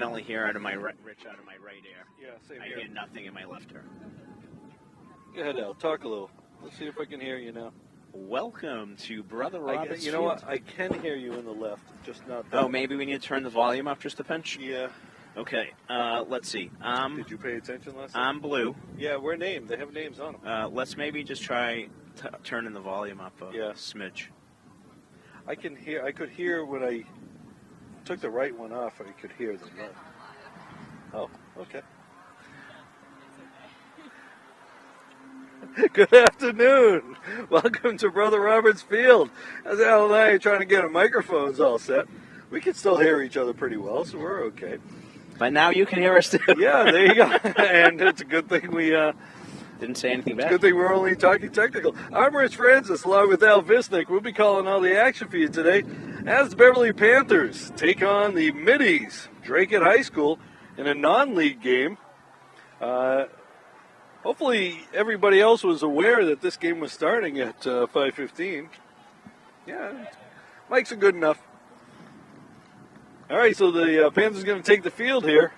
only hear out of my Rich out of my right ear. Yeah, same I here. hear nothing in my left ear. Go ahead, Al. Talk a little. Let's see if I can hear you now. Welcome to Brother Robert's You know what? I can hear you in the left, just not that. Oh, maybe we need to turn the volume up just a pinch? Yeah. Okay, let's see. Did you pay attention last time? I'm Blue. Yeah, we're named. They have names on them. Let's maybe just try turning the volume up a Yeah. smidge. I could hear when I took the right one off, I could hear the left. Oh, okay. Good afternoon. Welcome to Brother Robert's Field. As Al and I are trying to get our microphones all set, we can still hear each other pretty well, so we're okay. But now you can hear us too. Yeah, there you go. And it's a good thing we didn't say anything it's bad. a good thing we're only talking technical. I'm Rich Francis, along with Al Visnick. We'll be calling all the action for you today as the Beverly Panthers take on the Middies, Dracut High School, in a non-league game. Hopefully everybody else was aware that this game was starting at 5:15. Yeah, mics are good enough. All right, so the Panthers are going to take the field here.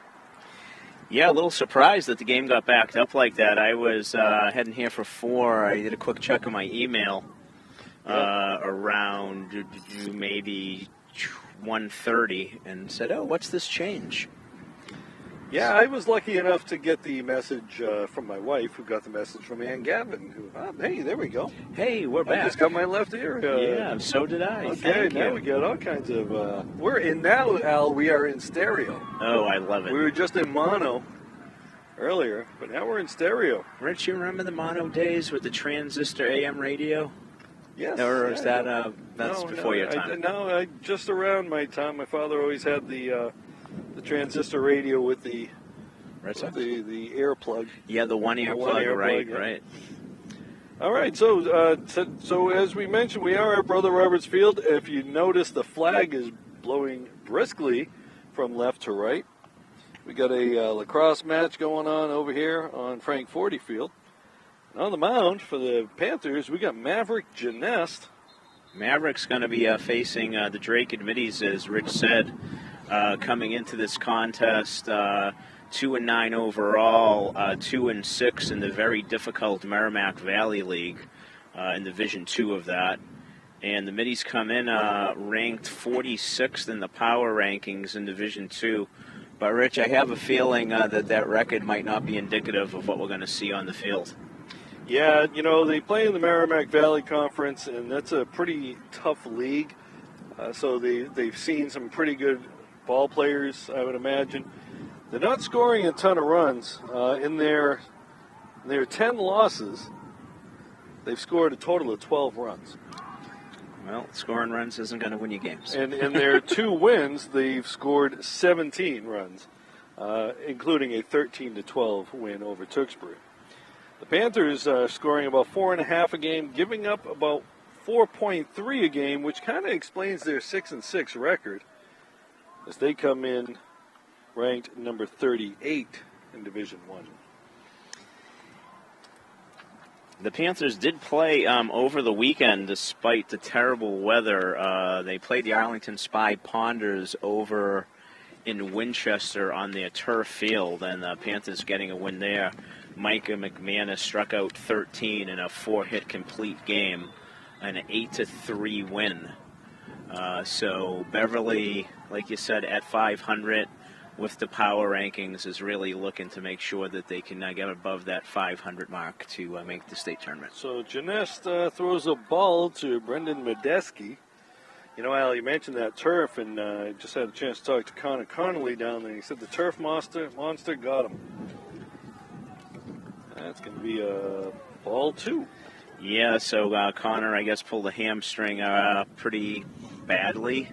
Yeah, a little surprised that the game got backed up like that. I was heading here for 4. I did a quick check on my email around maybe 1:30 and said, oh, what's this change? Yeah, I was lucky enough to get the message from my wife, who got the message from Ann Gavin. Hey, there we go. Hey, we're back. I just got my left ear. Yeah, so did I. Okay, Thank now you. we got all kinds of... we're in now, Al, we are in stereo. Oh, I love it. We were just in mono earlier, but now we're in stereo. Rich, you remember the mono days with the transistor AM radio? Yes. Or is that that's before your time? No, just around my time. My father always had the transistor radio with the air plug. Yeah, the one ear plug, right. All right, so as we mentioned, we are at Brother Robert's Field. If you notice, the flag is blowing briskly from left to right. We got a lacrosse match going on over here on Frank Forty Field. And on the mound for the Panthers, we got Maverick Genest. Maverick's going to be facing the Dracut Middies, as Rich said, coming into this contest. 2-9 overall, 2-6 in the very difficult Merrimack Valley League in Division 2 of that. And the Middies come in ranked 46th in the power rankings in Division 2. But, Rich, I have a feeling that record might not be indicative of what we're going to see on the field. Yeah, you know, they play in the Merrimack Valley Conference, and that's a pretty tough league. So they've seen some pretty good ball players, I would imagine. They're not scoring a ton of runs. In their 10 losses, they've scored a total of 12 runs. Well, scoring runs isn't going to win you games. And in their 2 wins, they've scored 17 runs, including a 13-12 win over Tewksbury. The Panthers are scoring about 4.5 a game, giving up about 4.3 a game, which kind of explains their 6-6 record, as they come in ranked number 38 in Division 1. The Panthers did play over the weekend despite the terrible weather. They played the Arlington Spy Ponders over in Winchester on their turf field, and the Panthers getting a win there. Micah McManus struck out 13 in a 4-hit complete game, and an 8-3 win. So Beverly, like you said, at 500 with the power rankings, is really looking to make sure that they can get above that 500 mark to make the state tournament. So Genest throws a ball to Brendan Medeski. You know, Al, you mentioned that turf, and I just had a chance to talk to Connor Connolly down there. He said the turf monster got him. That's going to be a ball 2. Yeah, so Connor, I guess, pulled a hamstring pretty badly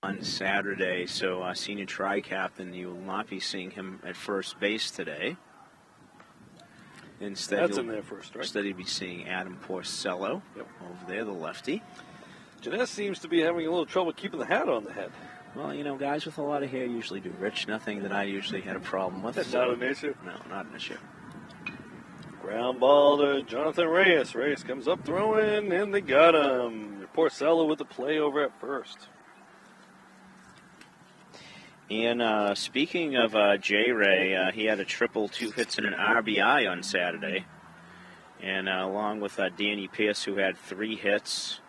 on Saturday. So senior tri-captain, you will not be seeing him at first base today. That's in there first, right? Instead, you'll be seeing Adam Porcello over there, the lefty. Genest seems to be having a little trouble keeping the hat on the head. Well, you know, guys with a lot of hair usually do, Rich. Nothing that I usually had a problem with. That's not an issue? No, not an issue. Ground ball to Jonathan Reyes. Reyes comes up throwing, and they got him. Porcello with the play over at first. And speaking of J-Ray, he had a triple, 2 hits, and an RBI on Saturday. And along with Danny Pierce, who had 3 hits,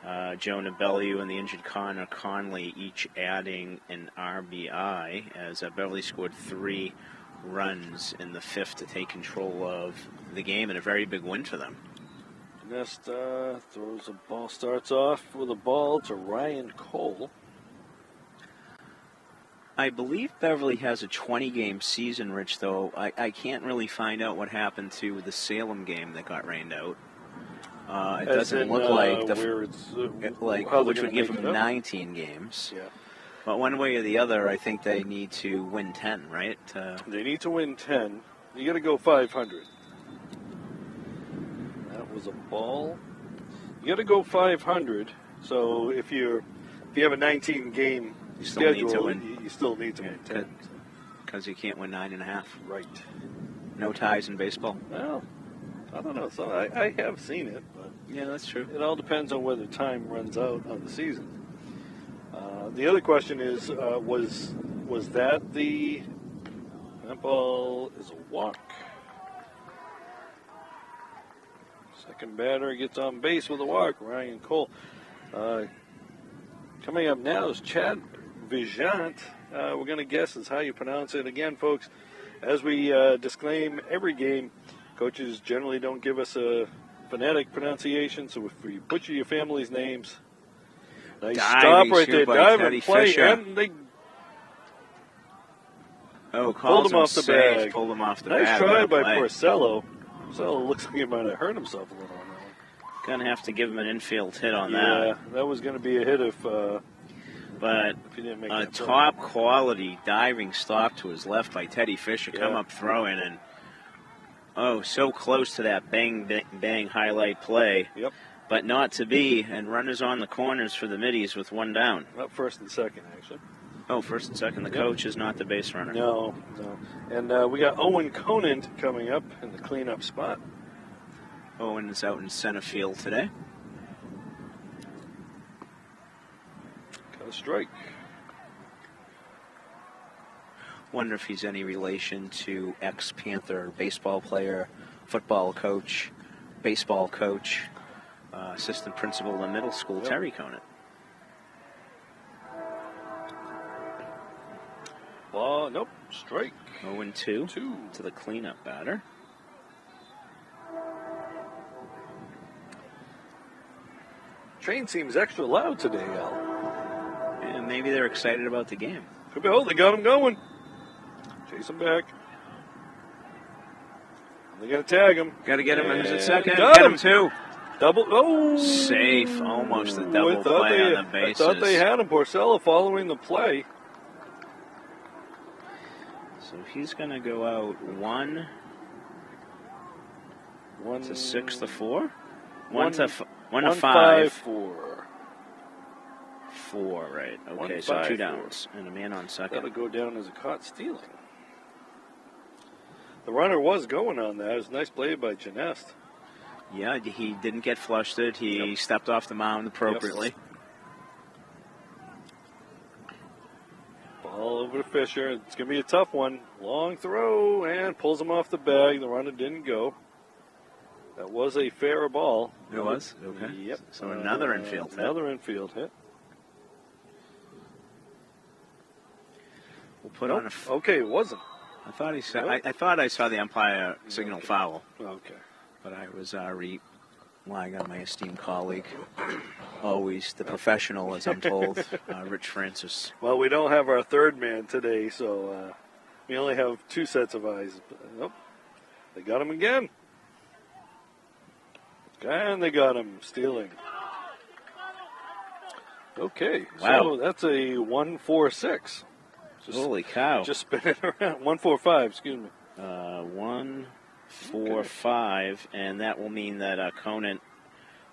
Joe Nabelliu and the injured Connor Conley each adding an RBI, as Beverly scored 3 runs in the 5th to take control of the game, and a very big win for them. Nest throws a ball, starts off with a ball to Ryan Cole. I believe Beverly has a 20-game season, Rich, though. I can't really find out what happened to the Salem game that got rained out. It doesn't look like which would give them 19 games. Yeah. But one way or the other, I think they need to win 10, right? They need to win 10. You got to go 500. That was a ball. You got to go 500. So if you have a 19-game schedule, you still need to win 10. Because you can't win 9.5. Right. No ties in baseball. Well, I don't know. So I have seen it, but yeah, that's true. It all depends on whether time runs out on the season. The other question is, was that ball is a walk? Second batter gets on base with a walk, Ryan Cole. Coming up now is Chad Vijant. We're going to guess is how you pronounce it. Again, folks, as we disclaim every game, coaches generally don't give us a phonetic pronunciation, so if we butcher your family's names, nice stop right there, dive and play, and they pulled him off the bag. Pulled him off the nice bag. Try by Porcello. Porcello looks like he might have hurt himself a little on that one. Gonna have to give him an infield hit on that. Yeah, that was going to be a hit if he didn't make a top quality diving stop to his left by Teddy Fisher. Come up throwing and so close to that bang highlight play. Yep. But not to be, and runners on the corners for the middies with 1 down. Not first and second, actually. Oh, first and second. The coach is not the base runner. No. And we got Owen Conant coming up in the cleanup spot. Owen is out in center field today. Got a strike. Wonder if he's any relation to ex-Panther baseball player, football coach, baseball coach, assistant principal in middle school, Terry Conant. Ball, nope, strike. 0-2 to the cleanup batter. Train seems extra loud today, Al. And maybe they're excited about the game. Could be. Oh, they got him going. Chase him back. They got to tag him. Got to get him in at second. Got him too. Double. Oh, safe. Almost a double play on the bases. I thought they had him. Porcello following the play. So he's going to go out 1 to 6 to 4. 1 to 5. 4, right. Okay, so 2 downs and a man on second. That'll go down as a caught stealing. The runner was going on that. It was a nice play by Janest. Yeah, he didn't get flustered. He stepped off the mound appropriately. Yep. Ball over to Fisher. It's going to be a tough one. Long throw and pulls him off the bag. The runner didn't go. That was a fair ball. It was? Okay. Yep. So another infield hit. Another infield hit. We'll put on a... Okay, it wasn't. I thought he said. I thought I saw the umpire signal foul. Okay. But I was relying on my esteemed colleague, always the professional, as I'm told, Rich Francis. Well, we don't have our third man today, so we only have 2 sets of eyes. Nope. They got him again. And they got him stealing. Okay. Wow. So that's a 1-4-6. Holy cow. Just spin it around. 1-4-5, excuse me. 1-4-5, and that will mean that Conant,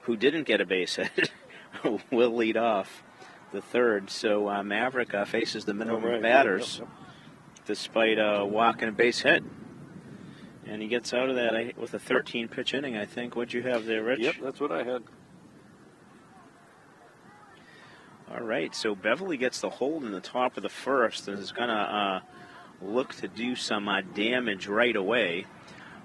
who didn't get a base hit, will lead off the third. So Maverick faces the minimum batters, despite walking a base hit. And he gets out of that with a 13-pitch inning, I think. What'd you have there, Rich? Yep, that's what I had. All right, so Beverly gets the hold in the top of the first and is going to look to do some damage right away.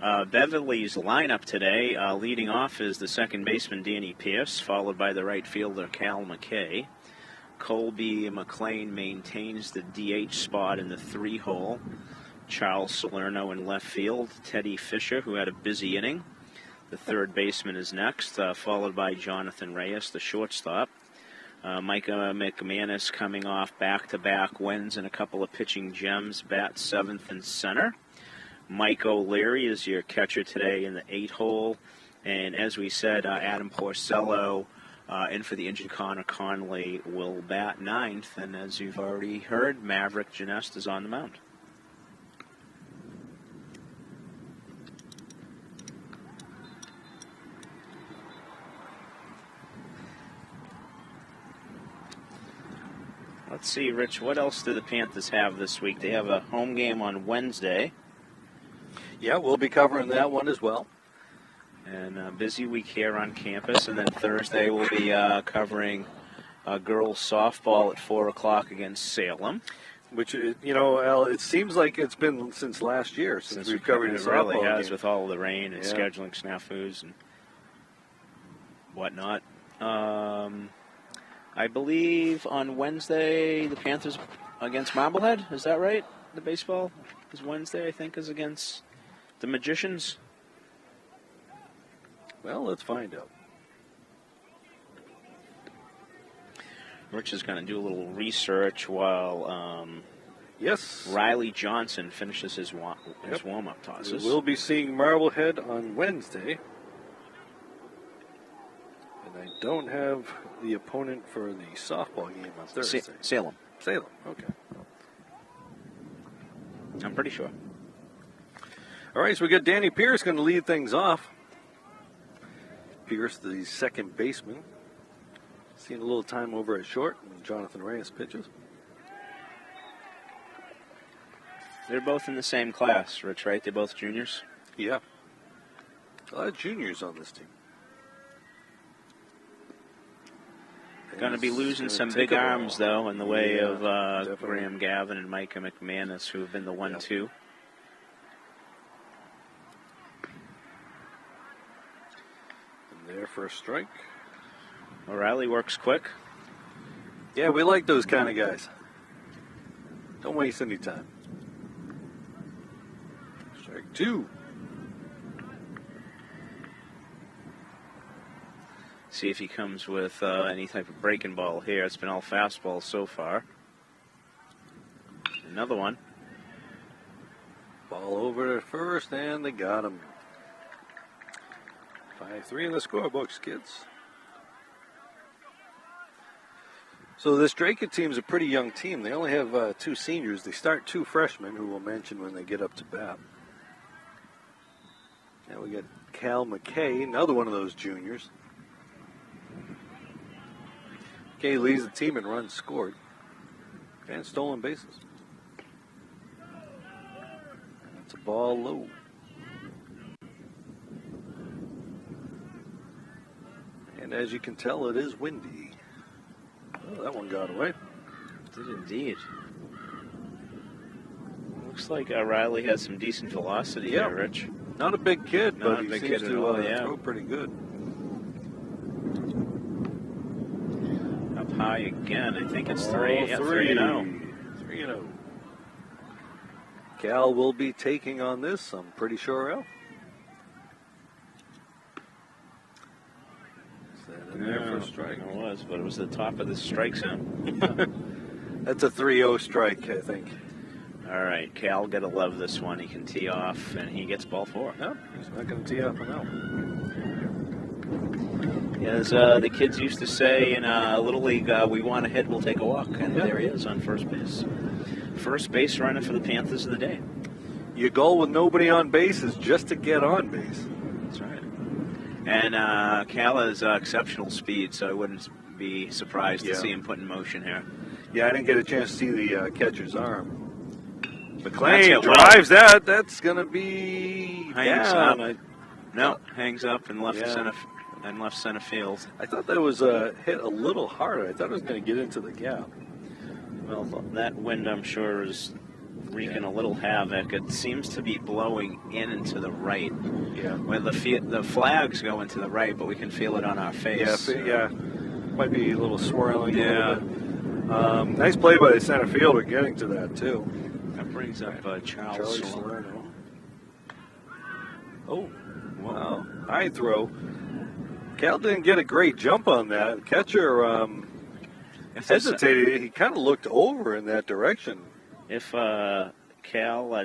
Beverly's lineup today, leading off is the second baseman Danny Pierce, followed by the right fielder Cal McKay. Colby McLean maintains the DH spot in the 3-hole. Charles Salerno in left field. Teddy Fisher, who had a busy inning. The third baseman is next, followed by Jonathan Reyes, the shortstop. Micah McManus coming off back-to-back wins and a couple of pitching gems, bats seventh and center. Mike O'Leary is your catcher today in the 8-hole. And as we said, Adam Porcello in for the injured Connor Conley will bat ninth. And as you've already heard, Maverick Genest is on the mound. Let's see, Rich, what else do the Panthers have this week? They have a home game on Wednesday. Yeah, we'll be covering that one as well. And a busy week here on campus. And then Thursday we'll be covering girls softball at 4 o'clock against Salem. Which, Al, it seems like it's been since last year since we've covered the softball game. It really has, with all of the rain and scheduling snafus and whatnot. I believe on Wednesday the Panthers against Marblehead. Is that right? The baseball is Wednesday, I think, is against the Magicians. Well, let's find out. Rich is going to do a little research while Riley Johnson finishes his warm-up tosses. We'll be seeing Marblehead on Wednesday. I don't have the opponent for the softball game on Thursday. Salem. Salem, okay. I'm pretty sure. All right, so we got Danny Pierce going to lead things off. Pierce, the second baseman. Seen a little time over at short when Jonathan Reyes pitches. They're both in the same class, Rich, right? They're both juniors? Yeah. A lot of juniors on this team. Going to be losing some big arms, though, in the way of Graham Gavin and Micah McManus, who have been the 1-2. And there for a strike. O'Reilly works quick. Yeah, we like those kind of guys. Don't waste any time. Strike 2. See if he comes with any type of breaking ball here. It's been all fastballs so far. Another one. Ball over to first, and they got him. 5-3 in the scorebooks, kids. So this Dracut team's a pretty young team. They only have 2 seniors. They start 2 freshmen, who we'll mention when they get up to bat. Now we got Cal McKay, another one of those juniors. McKay leads the team in runs scored and stolen bases. That's a ball low. And as you can tell, it is windy. Oh, that one got away. It did indeed. Looks like Riley has some decent velocity there, Rich. Not a big kid, Not but a he big seems kid to at all, yeah. throw pretty good. Up high again. I think it's 3. Yeah, 3-0. 3-0. Cal will be taking on this, I'm pretty sure, Al. Is that in there for a strike? It was, but it was the top of the strike zone. That's a 3-0 strike, I think. All right, Cal got to love this one. He can tee off, and he gets ball 4. No, he's not going to tee off now. As the kids used to say in Little League, we want a hit, we'll take a walk. And there he is on first base. First base runner for the Panthers of the day. Your goal with nobody on base is just to get on base. That's right. And Cal has exceptional speed, so I wouldn't be surprised to see him put in motion here. Yeah, I didn't get a chance to see the catcher's arm. McLean drives that. That's going to be hangs down. up. No, hangs up and left to center. and left center field. I thought that was hit a little harder. I thought it was going to get into the gap. Well, that wind, I'm sure, is wreaking a little havoc. It seems to be blowing in and to the right. Yeah. Where the flags go into the right, but we can feel it on our face. Yeah. Might be a little swirling. Yeah. Nice play by the center fielder getting to that, too. That brings up Charlie Salerno. Oh, wow. High throw. Cal didn't get a great jump on that. The catcher hesitated. He kind of looked over in that direction. If Cal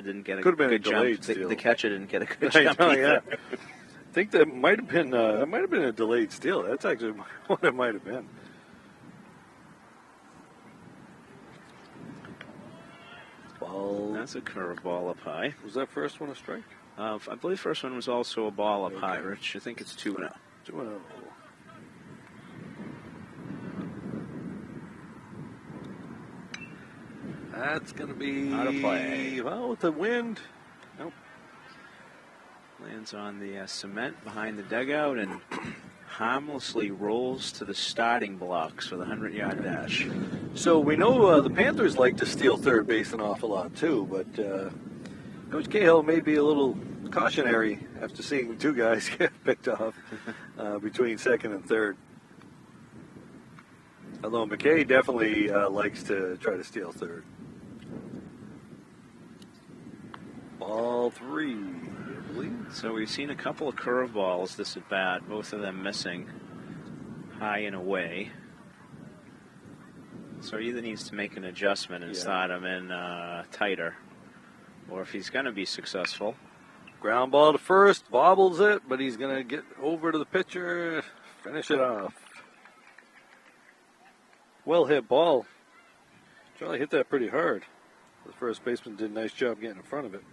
didn't get a good jump, the catcher didn't get a good jump either. Yeah. I think that might have been a delayed steal. That's actually what it might have been. Ball. That's a curveball up high. Was that first one a strike? I believe first one was also a ball up high, Rich. I think it's 2-0. 2-0. That's going to be out of play. Well, with the wind. Nope. Lands on the cement behind the dugout and harmlessly rolls to the starting blocks for the 100-yard dash. So we know the Panthers like to steal third base an awful lot too, but Coach Cahill may be a little cautionary after seeing two guys get picked off between second and third. Although McKay definitely likes to try to steal third. Ball 3, I believe. So we've seen a couple of curveballs this at bat, both of them missing high and away. So he either needs to make an adjustment and start him in tighter, or if he's going to be successful. Ground ball to first, bobbles it, but he's going to get over to the pitcher, finish it off. Well hit ball. Charlie hit that pretty hard. The first baseman did a nice job getting in front of it.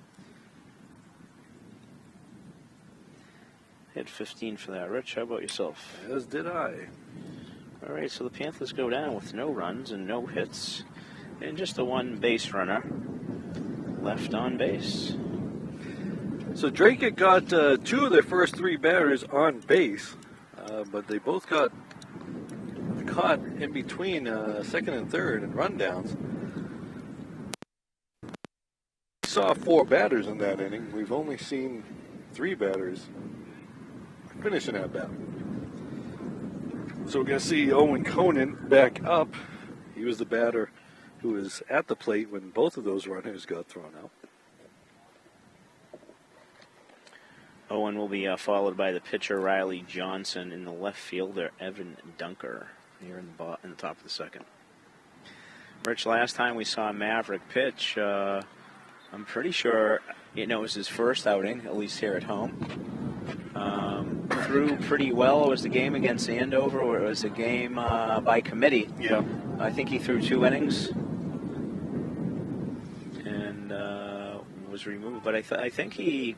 Hit 15 for that, Rich. How about yourself? As did I. All right, so the Panthers go down with no runs and no hits, and just a one base runner left on base. So Dracut got two of their first three batters on base, but they both got caught in between second and third and rundowns. We saw four batters in that inning. We've only seen three batters finishing that bat. So we're going to see Owen Conan back up. He was the batter who was at the plate when both of those runners got thrown out. Owen will be followed by the pitcher Riley Johnson and the left fielder Evan Dunker here in the top of the second. Rich, last time we saw Maverick pitch, I'm pretty sure it was his first outing, at least here at home. Threw pretty well. It was the game against Andover, or it was a game by committee. Yeah. I think he threw 2 innings and was removed. But I think he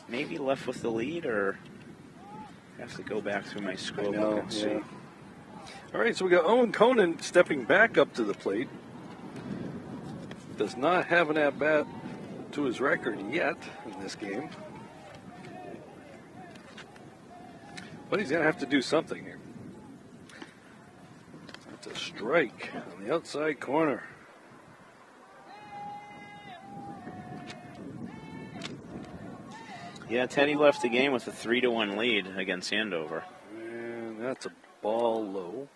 maybe left with the lead, or I have to go back through my scorebook and see. All right, so we got Owen Conan stepping back up to the plate. Does not have an at-bat to his record yet in this game. But he's going to have to do something here. That's a strike on the outside corner. Yeah, Teddy left the game with a 3-1 lead against Andover. And that's a ball low.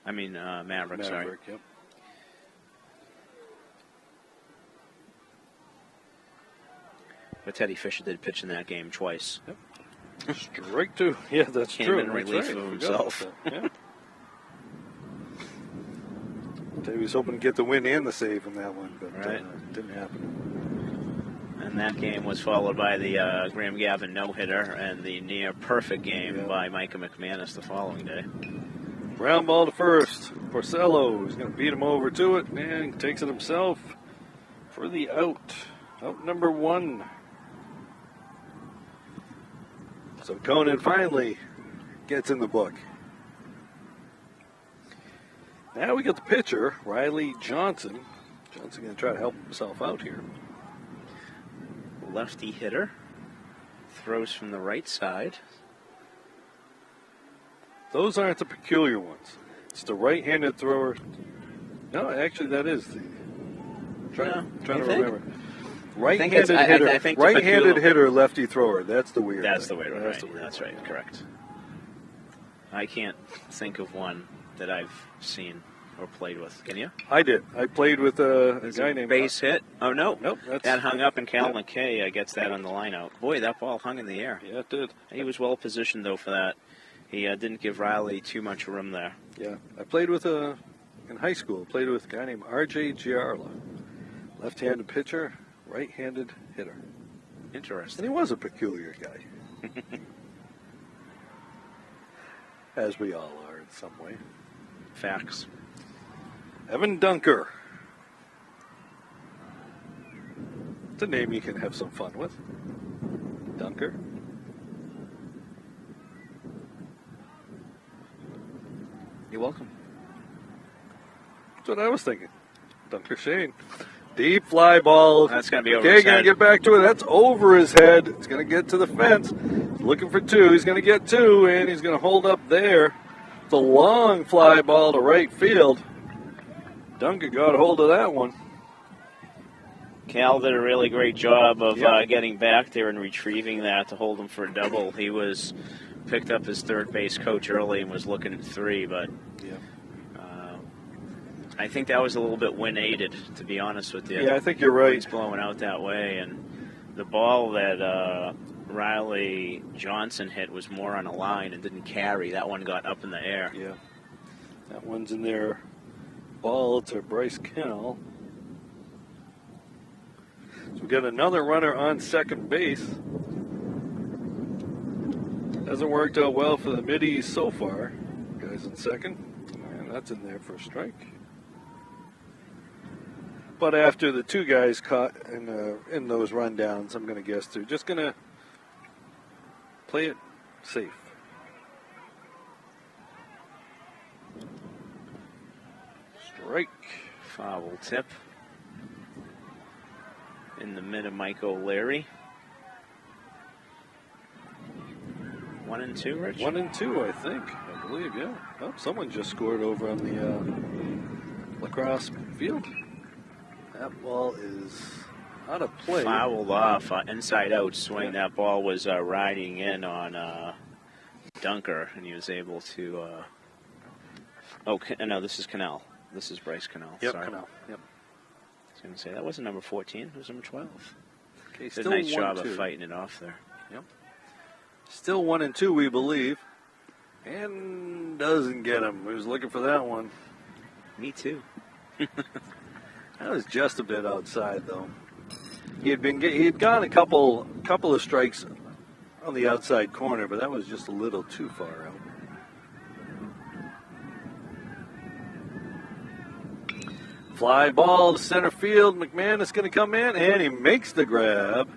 I mean, Maverick, sorry. Yep. But Teddy Fisher did pitch in that game twice. Yep. Strike 2. Yeah, that's Came true. in relief of himself. Yeah. Teddy was hoping to get the win and the save in that one, but it didn't happen. And that game was followed by the Graham Gavin no-hitter and the near-perfect game by Micah McManus the following day. Ground ball to first. Porcello is going to beat him over to it, and takes it himself for the out. Out number 1. So Conan finally gets in the book. Now we got the pitcher, Riley Johnson. Johnson going to try to help himself out here. Lefty hitter. Throws from the right side. Those aren't the peculiar ones. It's the right-handed thrower. No, actually, that is the. Trying to remember. Right-handed hitter. I think right-handed hitter, lefty thrower. That's the weird. That's thing. the weird one. That's Right. the weird That's one. right. Correct. I can't think of one that I've seen or played with. Can you? I did. I played with a guy named base hit. Oh no, Nope. that hung up, and Cal McKay gets that on the line out. Boy, that ball hung in the air. Yeah, it did. He was well positioned though for that. He didn't give Riley too much room there. Yeah, I played with in high school. Played with a guy named R.J. Giarla, left-handed pitcher, right-handed hitter, and Interesting. he was a peculiar guy, as we all are in some way. Facts. Evan Dunker. It's a name you can have some fun with. Dunker. You're welcome. That's what I was thinking. Dunker Shane. Deep fly ball. That's going to be over Okay, his going to head. get back to it. That's over his head. It's going to get to the fence. He's looking for two. He's going to get two, and he's going to hold up there. It's a long fly ball to right field. Dunker got a hold of that one. Cal did a really great job of Yep. getting back there and retrieving that to hold him for a double. He was picked up his third base coach early and was looking at three, but Yeah. I think that was a little bit wind-aided, to be honest with you. Yeah, I think you're right. Wind's blowing out that way, and the ball that Riley Johnson hit was more on a line and didn't carry. That one got up in the air. Yeah. That one's in there. Ball to Bryce Kennel. So we got another runner on second base. Hasn't worked out well for the Middies so far. Guys in second. And that's in there for a strike. But after the two guys caught in those rundowns, I'm going to guess they're just going to play it safe. Strike. Foul tip in the mid of Mike O'Leary. 1-2, Rich? 1-2, I think. I believe, yeah. Oh, someone just scored over on the lacrosse field. That ball is out of play. Fouled off, inside out swing. That ball was riding in on Dunker, and he was able to. No, this is Cannell. This is Bryce Cannell. Yep, Sorry. Canal. Yep. I was going to say that wasn't number 14. It was number 12. Okay, Did still a nice job 1-2. of fighting it off there. Yep. Still 1-2, we believe. And doesn't get him. He was looking for that one. Me too. That was just a bit outside, though. He had gone a couple of strikes on the outside corner, but that was just a little too far out. Fly ball to center field. McMahon is going to come in, and he makes the grab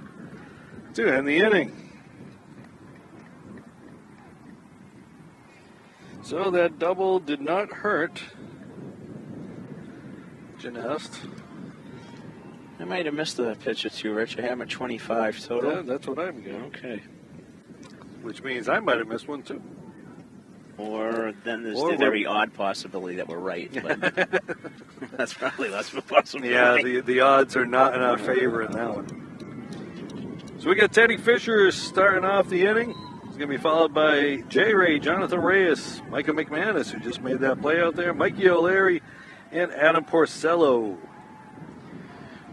to end the inning. So that double did not hurt Genest. I might have missed the pitch or two, Rich. I had him at 25 total. Yeah, that's what I'm getting. Okay. Which means I might have missed one too. Or then there's Or the we're- very odd possibility that we're right. But that's probably less of a possibility. Yeah, the odds are not in our favor in that one. So we got Teddy Fisher starting off the inning. He's going to be followed by J. Ray, Jonathan Reyes, Micah McManus, who just made that play out there, Mikey O'Leary, and Adam Porcello.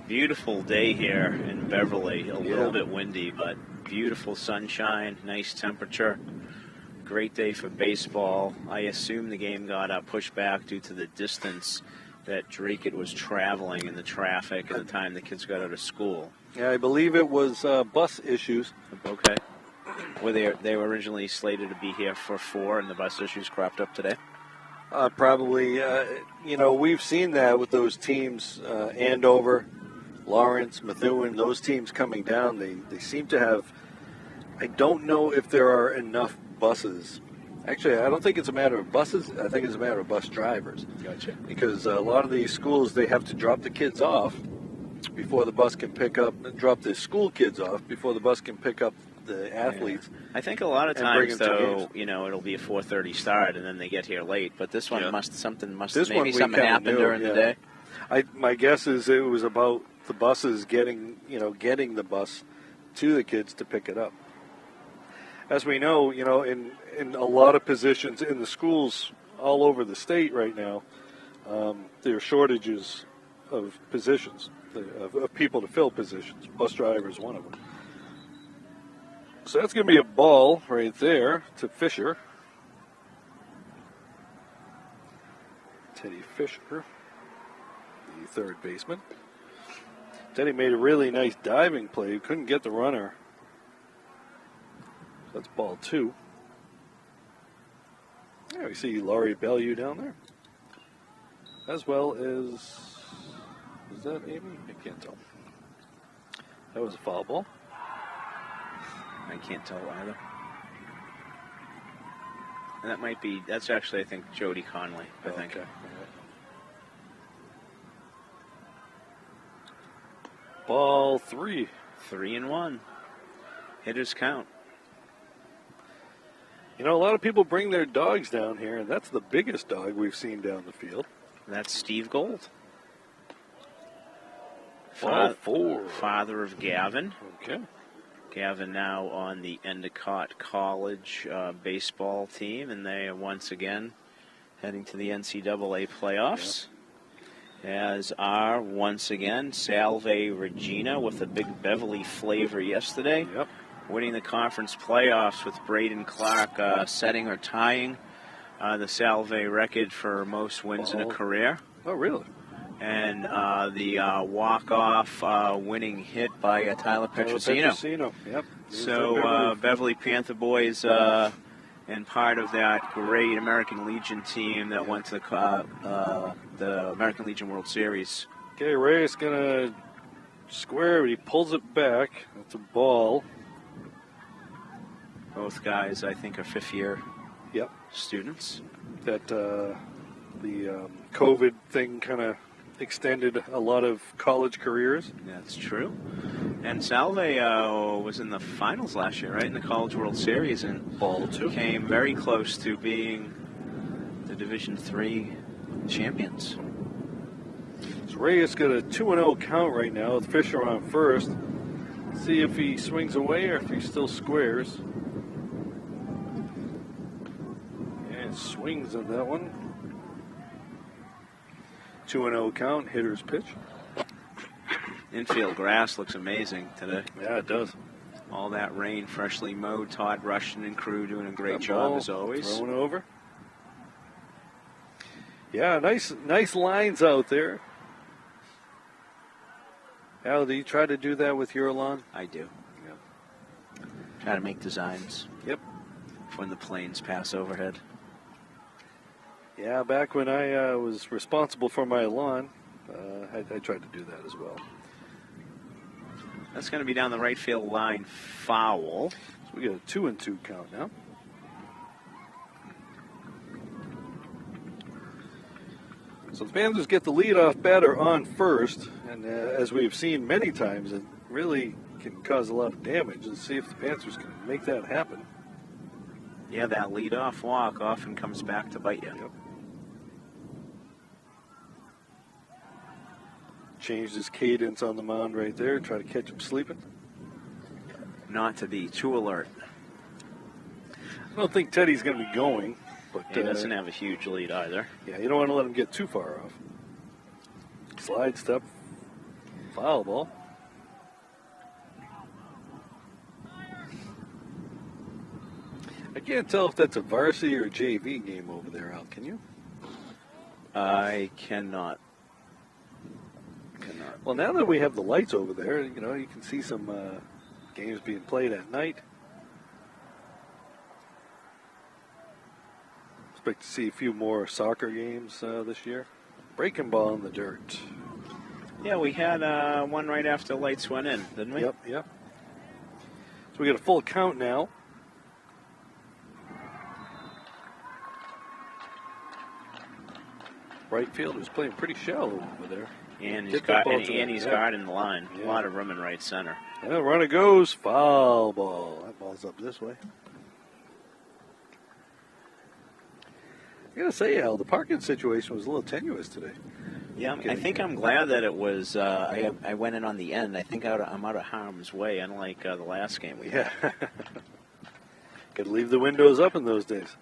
Beautiful day here in Beverly. A Yeah. little bit windy, but beautiful sunshine, nice temperature. Great day for baseball. I assume the game got pushed back due to the distance that Dracut was traveling and the traffic at the time the kids got out of school. Yeah, I believe it was bus issues. Okay. They were originally slated to be here for 4, and the bus issues cropped up today? Probably, we've seen that with those teams, Andover, Lawrence, Methuen, those teams coming down. They seem to have, I don't know if there are enough buses. Actually, I don't think it's a matter of buses. I think it's a matter of bus drivers. Gotcha. Because a lot of these schools, they have to drop the kids off before the bus can pick up, drop the school kids off before the bus can pick up the athletes. Yeah. I think a lot of and bring times, them to though, games. it'll be a 4:30 start, and then they get here late. But this one Yeah. something This one maybe we something kinda happened knew, during the day. My guess is it was about the buses getting the bus to the kids to pick it up. As we know, in a lot of positions in the schools all over the state right now, there are shortages of positions, of people to fill positions. Bus driver is one of them. So that's going to be a ball right there to Fisher. Teddy Fisher, the third baseman. Teddy made a really nice diving play. Couldn't get the runner. That's ball 2. Yeah, we see Laurie Bellew down there. As well as, is that Amy? I can't tell. That was a foul ball. I can't tell either. And that's actually, I think, Jody Conley, I think. Okay. Ball 3. 3-1. Hitters count. A lot of people bring their dogs down here, and that's the biggest dog we've seen down the field. That's Steve Gold. Ball 4. Father of Gavin. Okay. Gavin now on the Endicott College baseball team, and they are once again heading to the NCAA playoffs. As are, once again, Salve Regina with a big Beverly flavor yesterday. Yep. Winning the conference playoffs with Braden Clark setting or tying the Salve record for most wins in a career. Oh, really? And the walk-off winning hit by Tyler Petrosino. Yep. So Beverly Panther boys and part of that great American Legion team that went to the American Legion World Series. Okay, Reyes going to square, but he pulls it back. That's a ball. Both guys, I think, are fifth-year Yep. students. That the COVID thing kind of extended a lot of college careers. That's true. And Salve was in the finals last year, right, in the College World Series, and Ball 2. came very close to being the Division III champions. So Reyes got a 2-0 count right now with Fisher on first. See if he swings away or if he still squares. And swings on that one. 2-0 count, hitter's pitch. Infield grass looks amazing today. Yeah, it does. All that rain, freshly mowed. Todd Rushton and crew doing a great That job ball as always. Thrown over. Yeah, nice lines out there. Al, do you try to do that with your lawn? I do. Yeah. Try to make designs. Yep. When the planes pass overhead. Yeah, back when I was responsible for my lawn, I tried to do that as well. That's going to be down the right field line, foul. So we got a 2-2 count now. So the Panthers get the leadoff batter on first, and as we've seen many times, it really can cause a lot of damage. Let's see if the Panthers can make that happen. Yeah, that leadoff walk often comes back to bite you. Yep. Changed his cadence on the mound right there, try to catch him sleeping. Not to be too alert. I don't think Teddy's going to be going, but He doesn't have a huge lead either. yeah, you don't want to let him get too far off. Slide step, foul ball. I can't tell if that's a varsity or a JV game over there, Al. Can you? I cannot. Well, now that we have the lights over there, you can see some games being played at night. Expect to see a few more soccer games this year. Breaking ball in the dirt. Yeah, we had one right after the lights went in, didn't we? Yep. So we got a full count now. Right fielder's playing pretty shallow over there. And he's Get that ball to and that, he's yeah. guarding the line. Yeah. A lot of room in right center. Well, runner goes, foul ball. That ball's up this way. I gotta say, Al, the parking situation was a little tenuous today. Yeah, I think I'm glad that it was. I went in on the end. I think I'm out of harm's way, unlike the last game we had. Yeah. Got to leave the windows up in those days.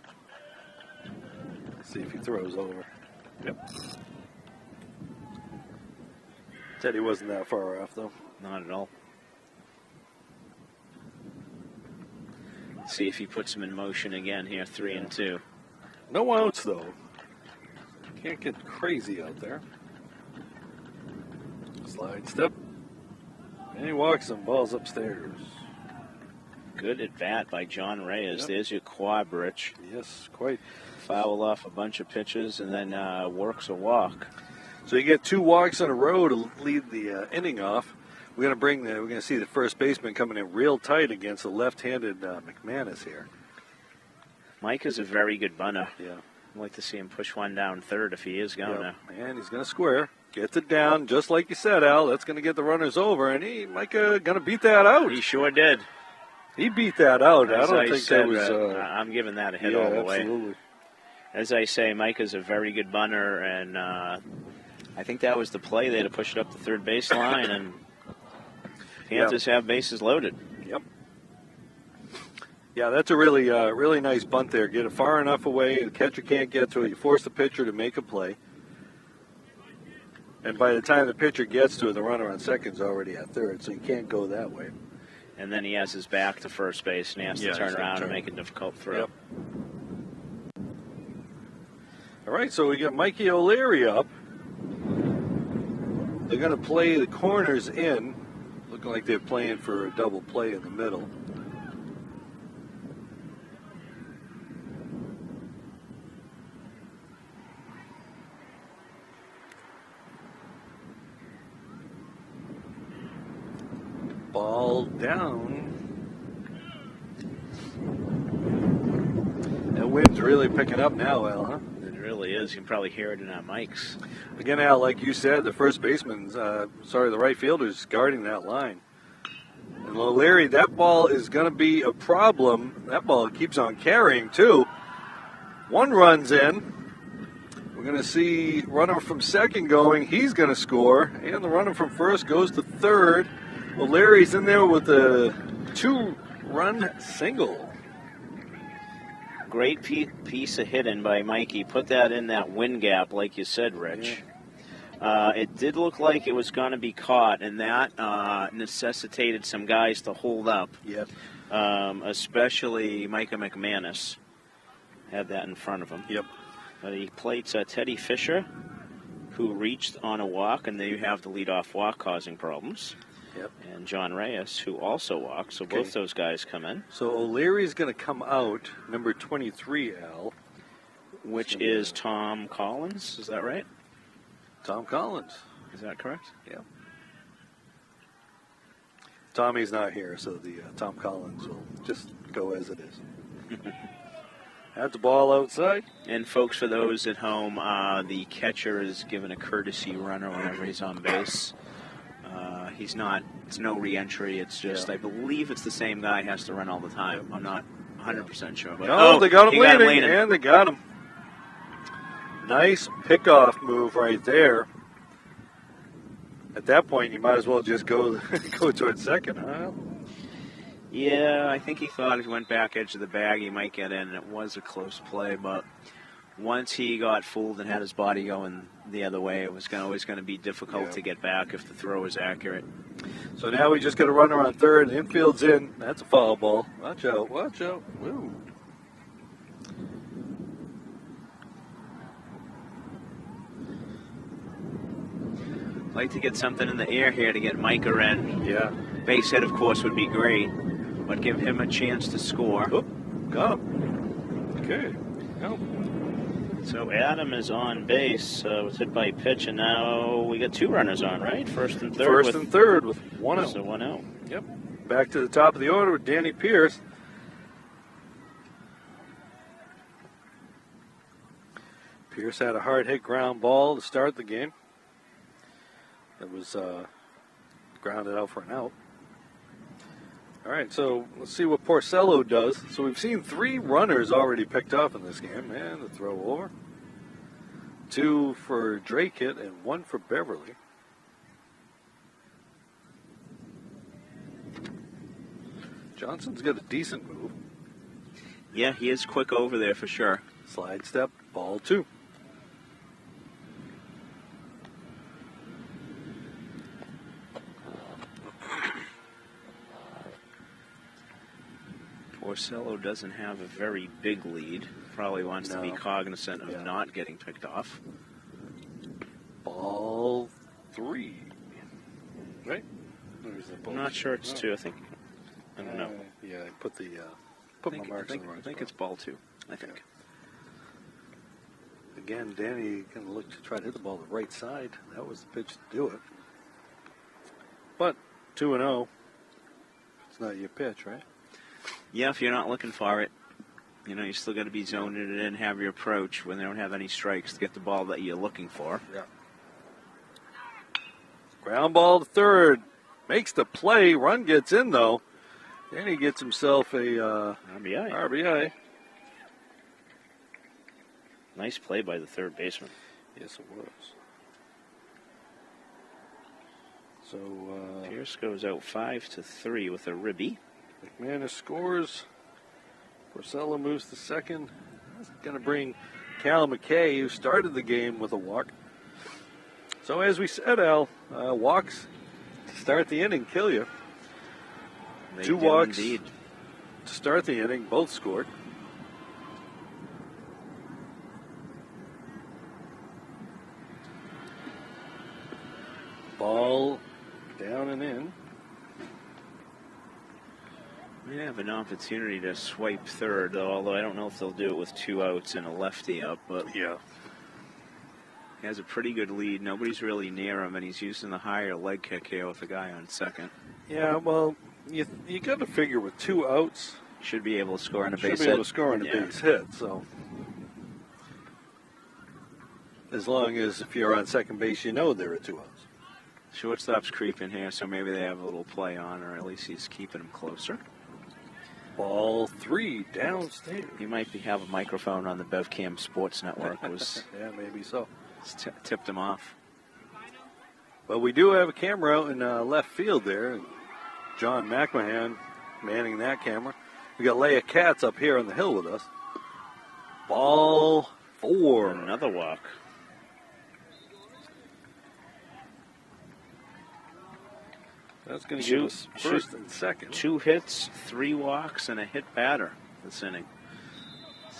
Let's see if he throws over. Yep. Teddy wasn't that far off, though. Not at all. See if he puts him in motion again here, 3-2. No outs, though. Can't get crazy out there. Slide step. And he walks some balls upstairs. Good at bat by John Reyes. Yep. There's your quad, Rich. Yes, quite. Foul off a bunch of pitches and then works a walk. So you get 2 walks in a row to lead the inning off. We're going to see the first baseman coming in real tight against the left-handed McManus here. Mike is a very good bunter. Yeah. I'd like to see him push one down third if he is going to. And he's going to square. Gets it down, just like you said, Al. That's going to get the runners over, and Micah going to beat that out. He sure did. He beat that out. As I don't think said, that was... I'm giving that a hit all the way. Absolutely. As I say, Mike is a very good bunter, and I think that was the play there to push it up the third base line, and Panthers have bases loaded. Yep. Yeah, that's a really, really nice bunt there. Get it far enough away, the catcher can't get to it. You force the pitcher to make a play. And by the time the pitcher gets to it, the runner on second's already at third, so you can't go that way. And then he has his back to first base, and he has to turn around and make a difficult throw. Yep. All right, so we got Mikey O'Leary up. They're going to play the corners in, looking like they're playing for a double play in the middle. Ball down. That wind's really picking up now, Al, huh? It really is. You can probably hear it in our mics. Again, Al, like you said, the first baseman's, the right fielder's guarding that line. And Larry, that ball is going to be a problem. That ball keeps on carrying, too. One runs in. We're going to see runner from second going. He's going to score. And the runner from first goes to third. Well, Larry's in there with a 2-run single. Great piece of hitting by Mikey. Put that in that wind gap, like you said, Rich. Yeah. It did look like it was going to be caught, and that necessitated some guys to hold up. Yep. Especially Micah McManus had that in front of him. Yep. But he played Teddy Fisher, who reached on a walk, and there you have the leadoff walk causing problems. Yep. And John Reyes, who also walks, so both those guys come in. So O'Leary's going to come out, number 23, Al. Which is Tom Collins, is that right? Tom Collins. Is that correct? Yeah. Tommy's not here, so the Tom Collins will just go as it is. That's the ball outside. And folks, for those at home, the catcher is given a courtesy runner whenever he's on base. He's not, it's no re-entry, it's just, I believe it's the same guy has to run all the time. I'm not 100% sure. But, they got him leading, and they got him. Nice pickoff move right there. At that point, you might as well just go towards second, huh? Yeah, I think he thought if he went back edge of the bag, he might get in, and it was a close play, but once he got fooled and had his body going the other way, it was always going to be difficult to get back if the throw was accurate. So now we just got a runner on third. Infield's in. That's a foul ball. Watch out. Watch out. Woo. Like to get something in the air here to get Micah in. Yeah. Base hit, of course, would be great, but give him a chance to score. Oh, got him. Okay. Oh. So Adam is on base, was hit by a pitch, and now we got 2 runners on, right? First and third with 1 out. So 1 out. Yep. Back to the top of the order with Danny Pierce. Pierce had a hard hit ground ball to start the game. It was grounded out for an out. All right, so let's see what Porcello does. So we've seen 3 runners already picked up in this game. And the throw over. 2 for Dracut and 1 for Beverly. Johnson's got a decent move. Yeah, he is quick over there for sure. Slide step, ball 2. Porcello doesn't have a very big lead. Probably wants to be cognizant of not getting picked off. Ball 3. Right? I'm not sure it's 2. I don't know. Yeah, I put my marks in the wrong I think spot. it's ball 2. I think. Again, Danny going to look to try to hit the ball the right side. That was the pitch to do it. But 2-0. It's not your pitch, right? Yeah, if you're not looking for it, you still got to be zoning it in, have your approach when they don't have any strikes to get the ball that you're looking for. Yeah. Ground ball to third. Makes the play. Run gets in, though. Then he gets himself a RBI. Nice play by the third baseman. Yes, it was. So Pierce goes out 5-3 with a ribby. McManus scores. Porcello moves to second. That's going to bring Cal McKay, who started the game with a walk. So as we said, Al, walks to start the inning kill you. They 2 do walks indeed. to start the inning. Both scored. Ball down and in. We have an opportunity to swipe third, though, although I don't know if they'll do it with 2 outs and a lefty up. But Yeah. he has a pretty good lead. Nobody's really near him, and he's using the higher leg kick here with the guy on second. Yeah, well, you got to figure with 2 outs, Should be able to score on a should base be hit. able to score on a base hit. So as long as if you're on second base, you know there are 2 outs. Shortstop's creeping here, so maybe they have a little play on, or at least he's keeping him closer. Ball 3 downstairs. He might have a microphone on the BevCam Sports Network. Yeah, maybe so. Tipped him off. But we do have a camera out in left field there. John McMahon manning that camera. We got Leia Katz up here on the hill with us. Ball 4. Another walk. That's going to give us first and second. 2 hits, 3 walks, and a hit batter this inning.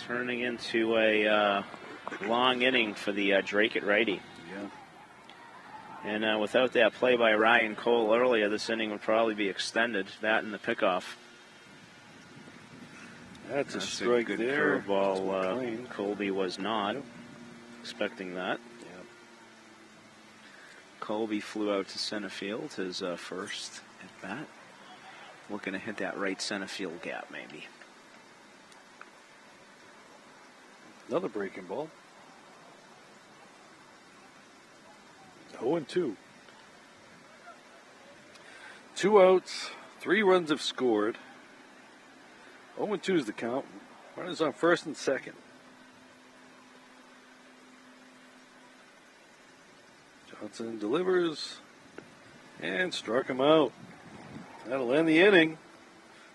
Turning into a long inning for the Dracut righty. Yeah. And without that play by Ryan Cole earlier, this inning would probably be extended. That and the pickoff. That's a strike good there. Curveball. Colby was not expecting that. Yep. Colby flew out to center field, his first at bat. Looking to hit that right center field gap, maybe. Another breaking ball. 0-2. 2 outs, 3 runs have scored. 0-2 is the count. Runners on first and second. Johnson delivers and struck him out. That'll end the inning,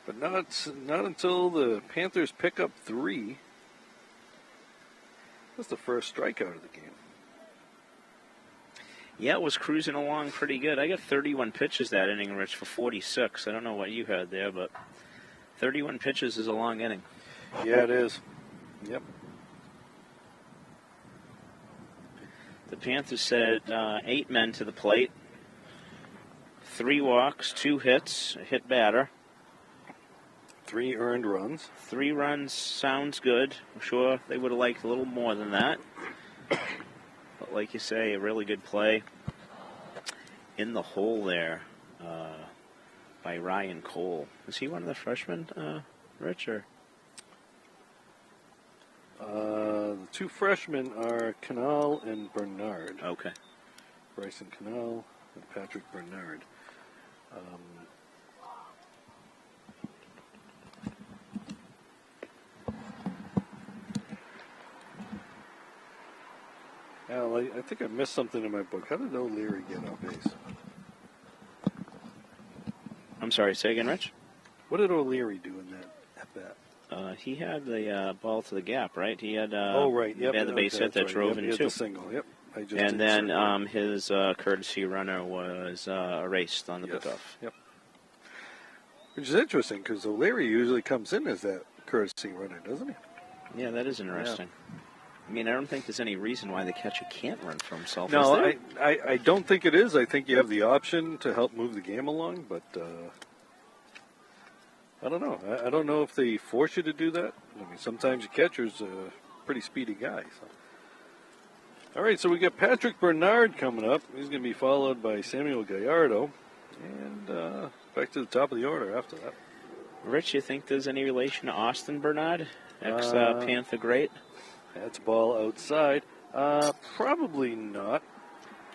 but not until the Panthers pick up 3. That's the first strikeout of the game. Yeah, it was cruising along pretty good. I got 31 pitches that inning, Rich, for 46. I don't know what you had there, but 31 pitches is a long inning. Yeah, it is. Yep. The Panthers said 8 men to the plate, 3 walks, 2 hits, a hit batter. 3 earned runs. 3 runs sounds good. I'm sure they would have liked a little more than that. But like you say, a really good play in the hole there by Ryan Cole. Is he one of the freshmen, Rich? Or? The 2 freshmen are Canal and Bernard. Okay. Bryson Canal and Patrick Bernard. Al, I think I missed something in my book. How did O'Leary get on base? I'm sorry, say again, Rich? What did O'Leary do in that at bat? He had the ball to the gap, right? He had Right. Yep. he had the base hit that right. drove He in had two. the single. Yep. And then his courtesy runner was erased on the pickoff. Yep. Which is interesting because O'Leary usually comes in as that courtesy runner, doesn't he? Yeah, that is interesting. Yeah. I mean, I don't think there's any reason why the catcher can't run for himself. No, I don't think it is. I think you have the option to help move the game along, but I don't know. I don't know if they force you to do that. I mean, sometimes your catcher's a pretty speedy guy. So. All right, so we got Patrick Bernard coming up. He's going to be followed by Samuel Gallardo, and back to the top of the order after that. Rich, you think there's any relation to Austin Bernard, ex-Panther great? That's ball outside. Probably not.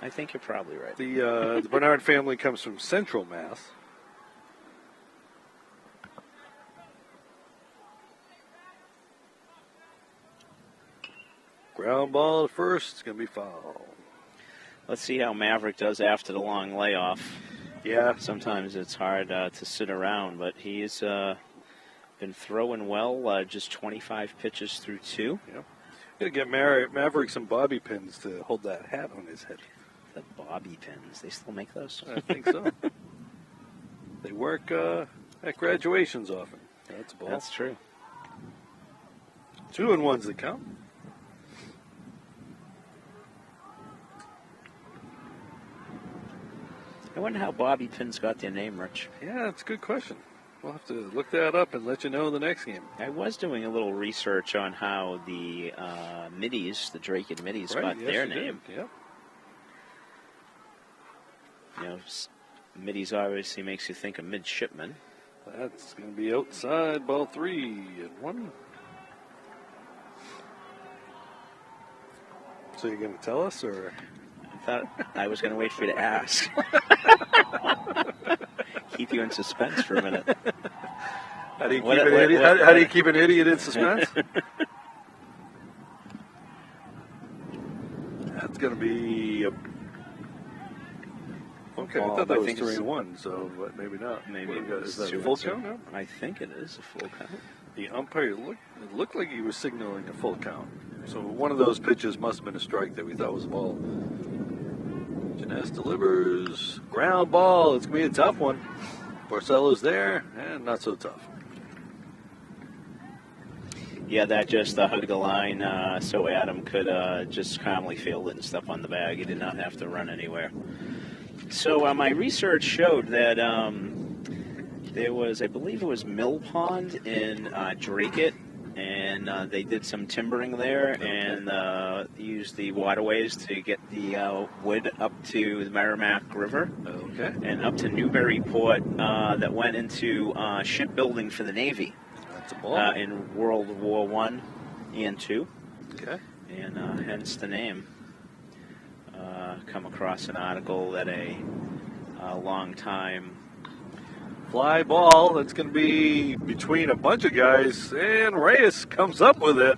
I think you're probably right. The Bernard family comes from Central Mass. Ground ball at first. It's going to be foul. Let's see how Maverick does after the long layoff. Yeah. Sometimes it's hard to sit around, but he's been throwing well, just 25 pitches through 2. Yep. Got to get Maverick some bobby pins to hold that hat on his head. The bobby pins, they still make those? I think so. They work at graduations often. That's a ball. That's true. 2-1's the count. I wonder how bobby pins got their name, Rich. Yeah, that's a good question. We'll have to look that up and let you know in the next game. I was doing a little research on how the middies, the Dracut middies, got their name. Yep. You know, middies obviously makes you think of midshipmen. That's going to be outside, ball 3-1. So you're going to tell us, or? I thought I was going to wait for you to ask. Keep you in suspense for a minute. How do you keep an idiot in suspense? That's going to be okay. I thought that was 3-1, so but maybe not. Maybe is that a full count now? I think it is a full count. The umpire looked like he was signaling a full count. So one of those pitches must have been a strike that we thought was a ball. Janess delivers. Ground ball. It's going to be a tough one. Porcello's there, and not so tough. Yeah, that just hugged the line so Adam could just calmly field it and step on the bag. He did not have to run anywhere. So my research showed that there was, I believe it was Mill Pond in Dracut, and they did some timbering there and used the waterways to get the wood up to the Merrimack River and up to Newburyport that went into shipbuilding for the Navy in World War I and II. Okay. And hence the name. Come across an article that a long time fly ball that's going to be between a bunch of guys, and Reyes comes up with it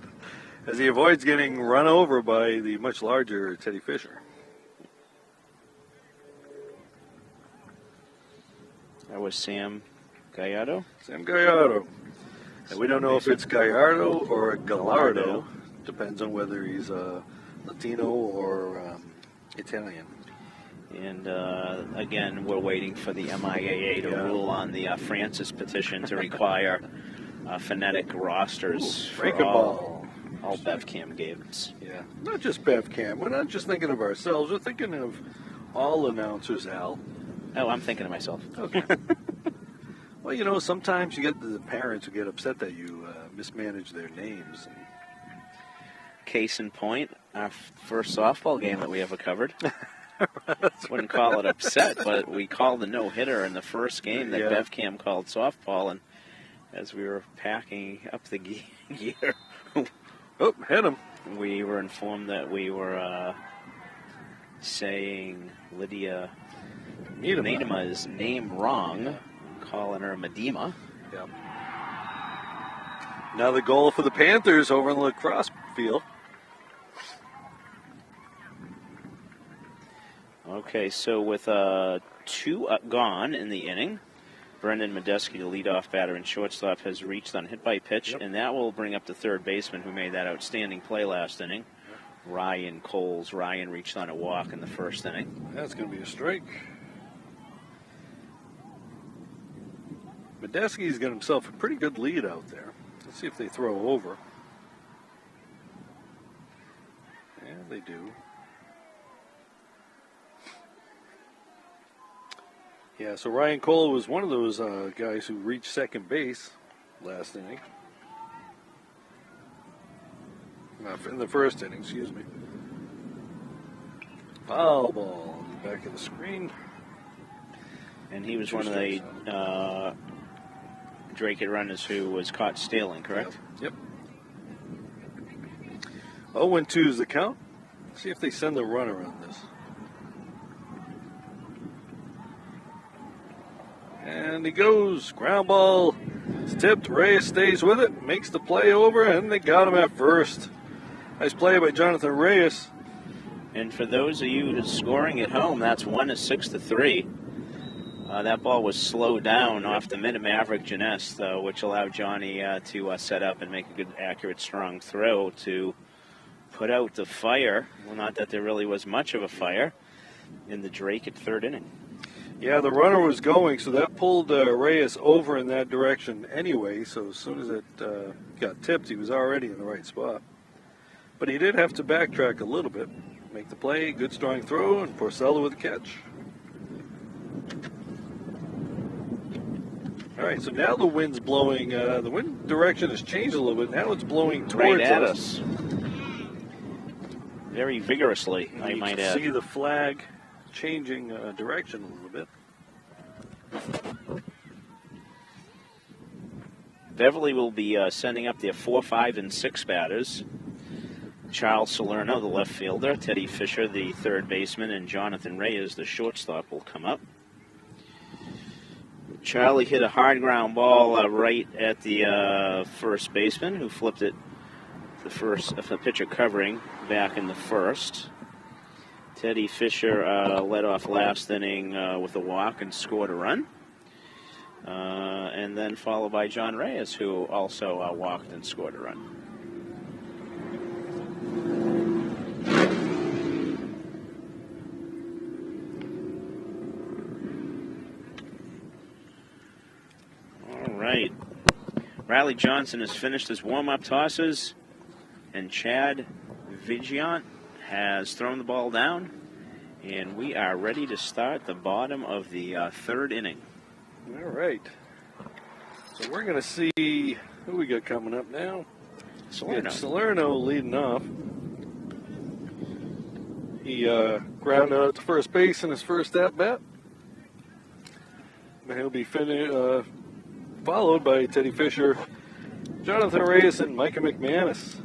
as he avoids getting run over by the much larger Teddy Fisher. That was Sam Gallardo? Sam Gallardo. And we don't know if it's Gallardo or Gallardo. Depends on whether he's Latino or Italian. And again, we're waiting for the MIAA to rule on the Francis petition to require phonetic rosters for all BevCam games. Yeah, not just BevCam. We're not just thinking of ourselves. We're thinking of all announcers, Al. Oh, I'm thinking of myself. Okay. Well, you know, sometimes you get the parents who get upset that you mismanage their names. Case in point, our first softball game that we ever covered. Wouldn't call it upset, but we called the no-hitter in the first game that BevCam called softball, and as we were packing up the gear, hit him. We were informed that we were saying Lydia Medema's name wrong, calling her Medema. Yep. Now the goal for the Panthers over in the lacrosse field. Okay, so with 2 gone in the inning, Brendan Medeski, the leadoff batter and shortstop, has reached on hit by pitch, and that will bring up the third baseman who made that outstanding play last inning, Ryan Coles. Ryan reached on a walk in the first inning. That's going to be a strike. Medeski's got himself a pretty good lead out there. Let's see if they throw over. Yeah, they do. Yeah, so Ryan Cole was one of those guys who reached second base last inning. In the first inning, excuse me. Foul ball. Back of the screen. And he was one of the Dracut runners who was caught stealing, correct? Yep. 0-2 is the count. Let's see if they send a runner on this. And he goes. Ground ball. It's tipped. Reyes stays with it. Makes the play over, and they got him at first. Nice play by Jonathan Reyes. And for those of you scoring at home, that's 1-6-3. That ball was slowed down off the mid-maverick Janess, which allowed Johnny to set up and make a good, accurate, strong throw to put out the fire. Well, not that there really was much of a fire in the Dracut third inning. Yeah, the runner was going, so that pulled Reyes over in that direction anyway. So as soon as it got tipped, he was already in the right spot. But he did have to backtrack a little bit, make the play, good strong throw, and Porcello with the catch. All right, so now the wind's blowing. The wind direction has changed a little bit. Now it's blowing towards right at us. Very vigorously, I might add. You can see the flag changing direction a little bit. Beverly will be sending up their 4, 5, and 6 batters. Charles Salerno, the left fielder, Teddy Fisher, the third baseman, and Jonathan Reyes, the shortstop, will come up. Charlie hit a hard ground ball right at the first baseman, who flipped it the pitcher covering back in the first. Teddy Fisher led off last inning with a walk and scored a run. And then followed by John Reyes, who also walked and scored a run. All right. Riley Johnson has finished his warm-up tosses, and Chad Vigiant has thrown the ball down, and we are ready to start the bottom of the third inning. All right. So we're going to see who we got coming up now. Salerno leading off. He grounded out to first base in his first at-bat. And he'll be followed by Teddy Fisher, Jonathan Reyes, and Micah McManus.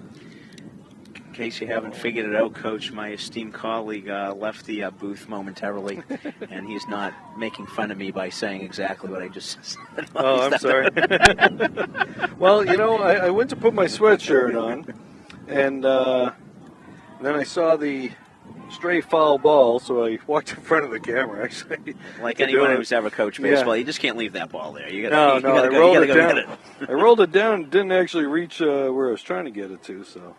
In case you haven't figured it out, Coach, my esteemed colleague left the booth momentarily, and he's not making fun of me by saying exactly what I just said. Oh, I'm sorry. Well, you know, I went to put my sweatshirt on, and then I saw the stray foul ball, so I walked in front of the camera, actually. Like anyone who's ever coached baseball, you just can't leave that ball there. You gotta go get it. I rolled it down and didn't actually reach where I was trying to get it to, so.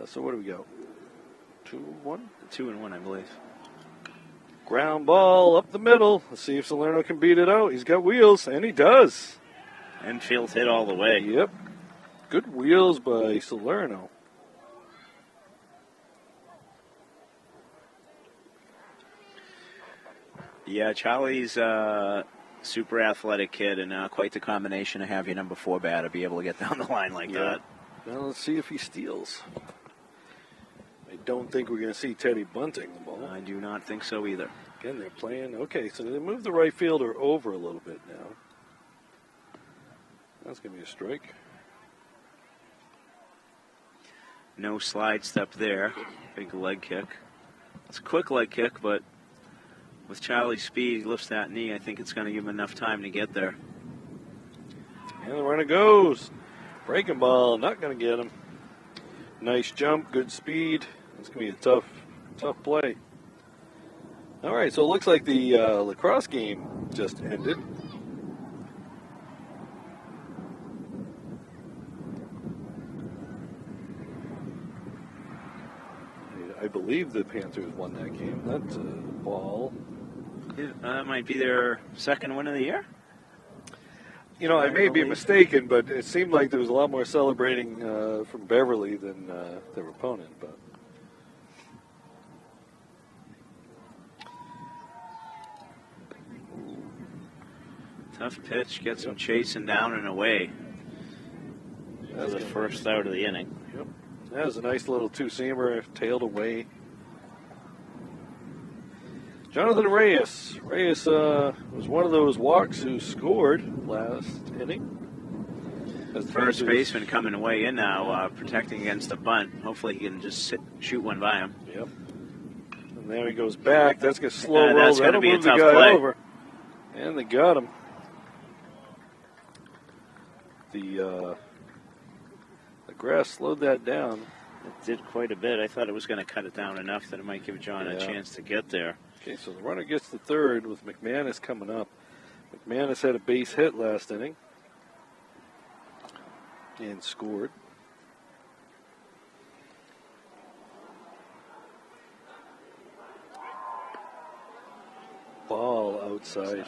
So what do we go? 2-1? 2-1, I believe. Ground ball up the middle. Let's see if Salerno can beat it out. He's got wheels, and he does. Infield hit all the way. Yep. Good wheels by Salerno. Yeah, Charlie's super athletic kid, and quite the combination to have your number 4 batter be able to get down the line like that. Well, let's see if he steals. I don't think we're going to see Teddy bunting the ball. I do not think so either. Again, they're playing. Okay, so they move the right fielder over a little bit now. That's going to be a strike. No slide step there. Big leg kick. It's a quick leg kick, but With Charlie's speed, he lifts that knee. I think it's going to give him enough time to get there. And the runner goes. Breaking ball, not going to get him. Nice jump, good speed. It's going to be a tough play. All right, so it looks like the lacrosse game just ended. I believe the Panthers won that game. That's a ball. That might be their second win of the year. You know, I may be mistaken, but it seemed like there was a lot more celebrating from Beverly than their opponent. But tough pitch, gets him chasing down and away. That's the first out of the inning. Yep. That was a nice little two-seamer, tailed away. Jonathan Reyes. Reyes was one of those walks who scored last inning. As the first baseman coming away in now, protecting against a bunt. Hopefully he can just shoot one by him. Yep. And there he goes back. That's going to slow roll. That's going to be a tough play. Over. And they got him. The grass slowed that down. It did quite a bit. I thought it was going to cut it down enough that it might give John a chance to get there. Okay, so the runner gets the third with McManus coming up. McManus had a base hit last inning and scored. Ball outside.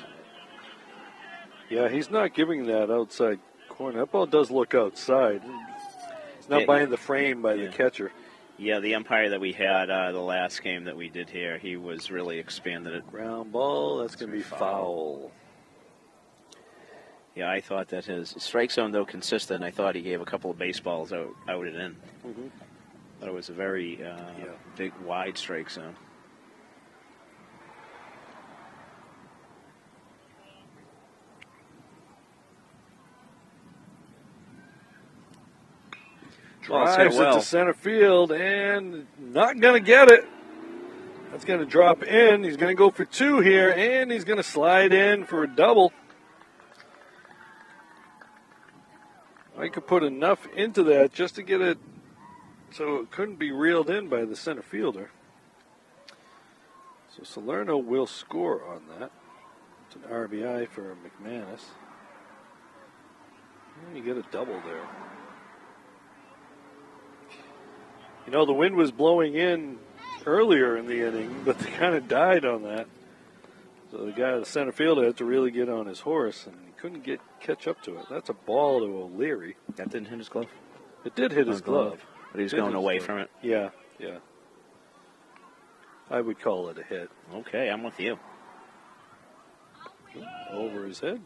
Yeah, he's not giving that outside corner. That ball does look outside. It's not behind the frame by the catcher. Yeah, the umpire that we had the last game that we did here, he was really expanded it. Ground ball, that's going to be foul. Yeah, I thought that his strike zone, though consistent, I thought he gave a couple of baseballs out and in. Mm-hmm. But it was a very big, wide strike zone. Drives it to center field and not going to get it. That's going to drop in. He's going to go for two here, and he's going to slide in for a double. I could put enough into that just to get it so it couldn't be reeled in by the center fielder. So Salerno will score on that. It's an RBI for McManus. And you get a double there. You know, the wind was blowing in earlier in the inning, but they kind of died on that. So the guy at the center fielder had to really get on his horse, and he couldn't catch up to it. That's a ball to O'Leary. That didn't hit his glove? It did hit his glove. But he's going away from it? Yeah. I would call it a hit. Okay, I'm with you. Over his head.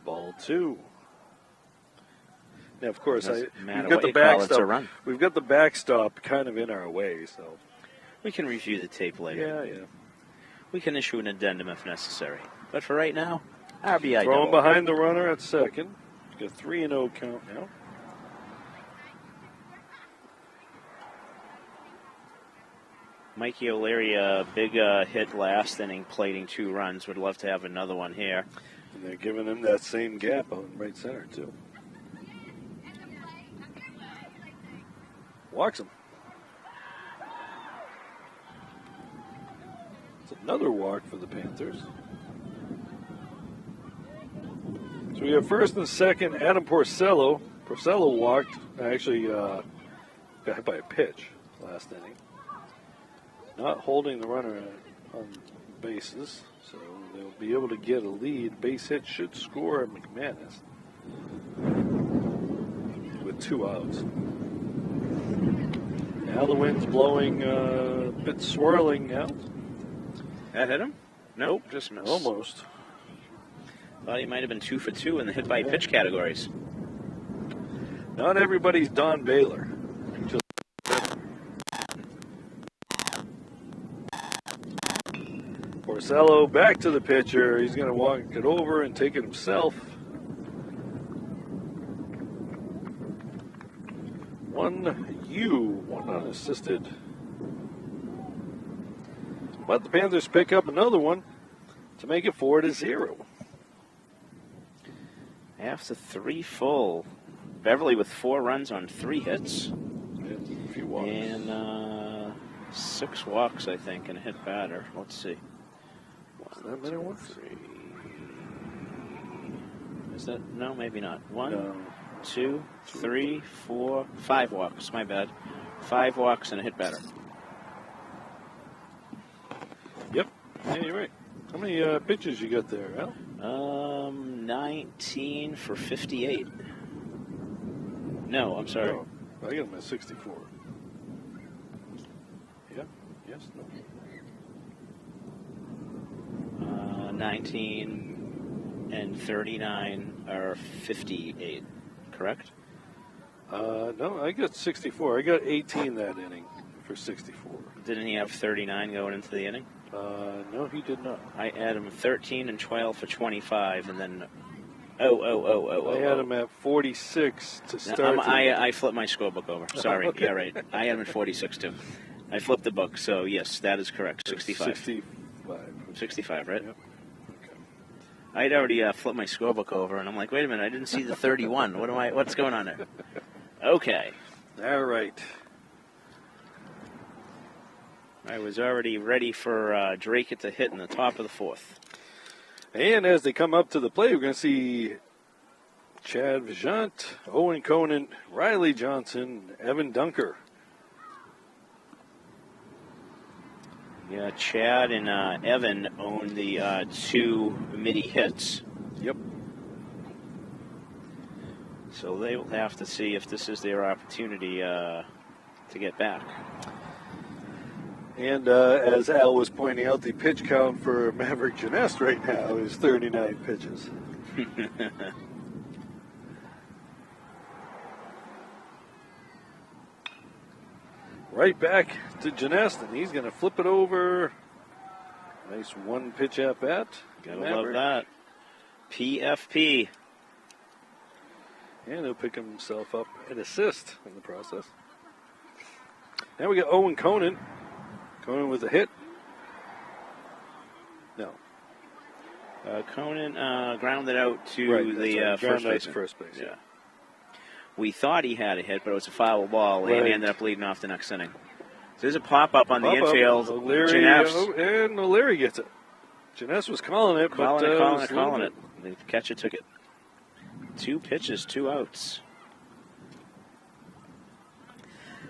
Ball two. Now, of course, we've got the backstop. We've got the backstop kind of in our way, so we can review the tape later. Yeah. We can issue an addendum if necessary. But for right now, RBI. Throwing behind the runner at second. Got a 3-0 count now. Mikey O'Leary, a big hit last inning, plating 2 runs. Would love to have another one here. And they're giving him that same gap out in right center, too. Walks him. It's another walk for the Panthers. So we have first and second, Adam Porcello. Porcello walked, actually got hit by a pitch last inning. Not holding the runner on bases, so they'll be able to get a lead. Base hit should score McManus with 2 outs. Now the wind's blowing, a bit swirling now. That hit him? Nope, just missed. Almost. Thought he might have been 2 for 2 in the hit by pitch categories. Not everybody's Don Baylor. Porcello back to the pitcher. He's going to walk it over and take it himself. 1 unassisted. But the Panthers pick up another one to make it 4-0. After 3 full, Beverly with 4 runs on 3 hits. And a few walks. And 6 walks, I think, and a hit batter. Let's see. Is that many walks? 3. Is that? No, maybe not. 1, No. 2, 3, 4, 5 walks. My bad. 5 walks and a hit batter. Yep. Yeah, you're right. How many pitches you got there, Al? 19 for 58. No, I'm sorry. Oh, I got him at 64. Yeah. Yes. No. 19 and 39 are 58, correct? No, I got 64. I got 18 that inning for 64. Didn't he have 39 going into the inning? No, he did not. I had him 13 and 12 for 25, and then I had him at 46 to start. I flipped my scorebook over. Sorry. Okay. Yeah, right. I had him at 46 too. I flipped the book, so yes, that is correct. 65. 65. 65, right? Yep. Okay. I'd already flipped my scorebook over, and I'm like, wait a minute, I didn't see the 31. What's going on there? Okay. All right. I was already ready for Dracut to hit in the top of the 4th. And as they come up to the plate, we're going to see Chad Vajant, Owen Conant, Riley Johnson, Evan Dunker. Yeah, Chad and Evan own the 2 midi hits. Yep. So they will have to see if this is their opportunity to get back. And as Al was pointing out, the pitch count for Maverick Janess right now is 39 pitches. Right back to Janess, and he's going to flip it over. Nice one pitch at bat. Gotta love that. PFP. And he'll pick himself up an assist in the process. Now we got Owen Conant. Conant with a hit. No. Conant grounded out to Right, the first base. First base. Yeah. We thought he had a hit, but it was a foul ball, and he ended up leading off the next inning. So there's a pop-up on the infield. And O'Leary gets it. Janess was calling it, calling it. The catcher took it. 2 pitches, 2 outs.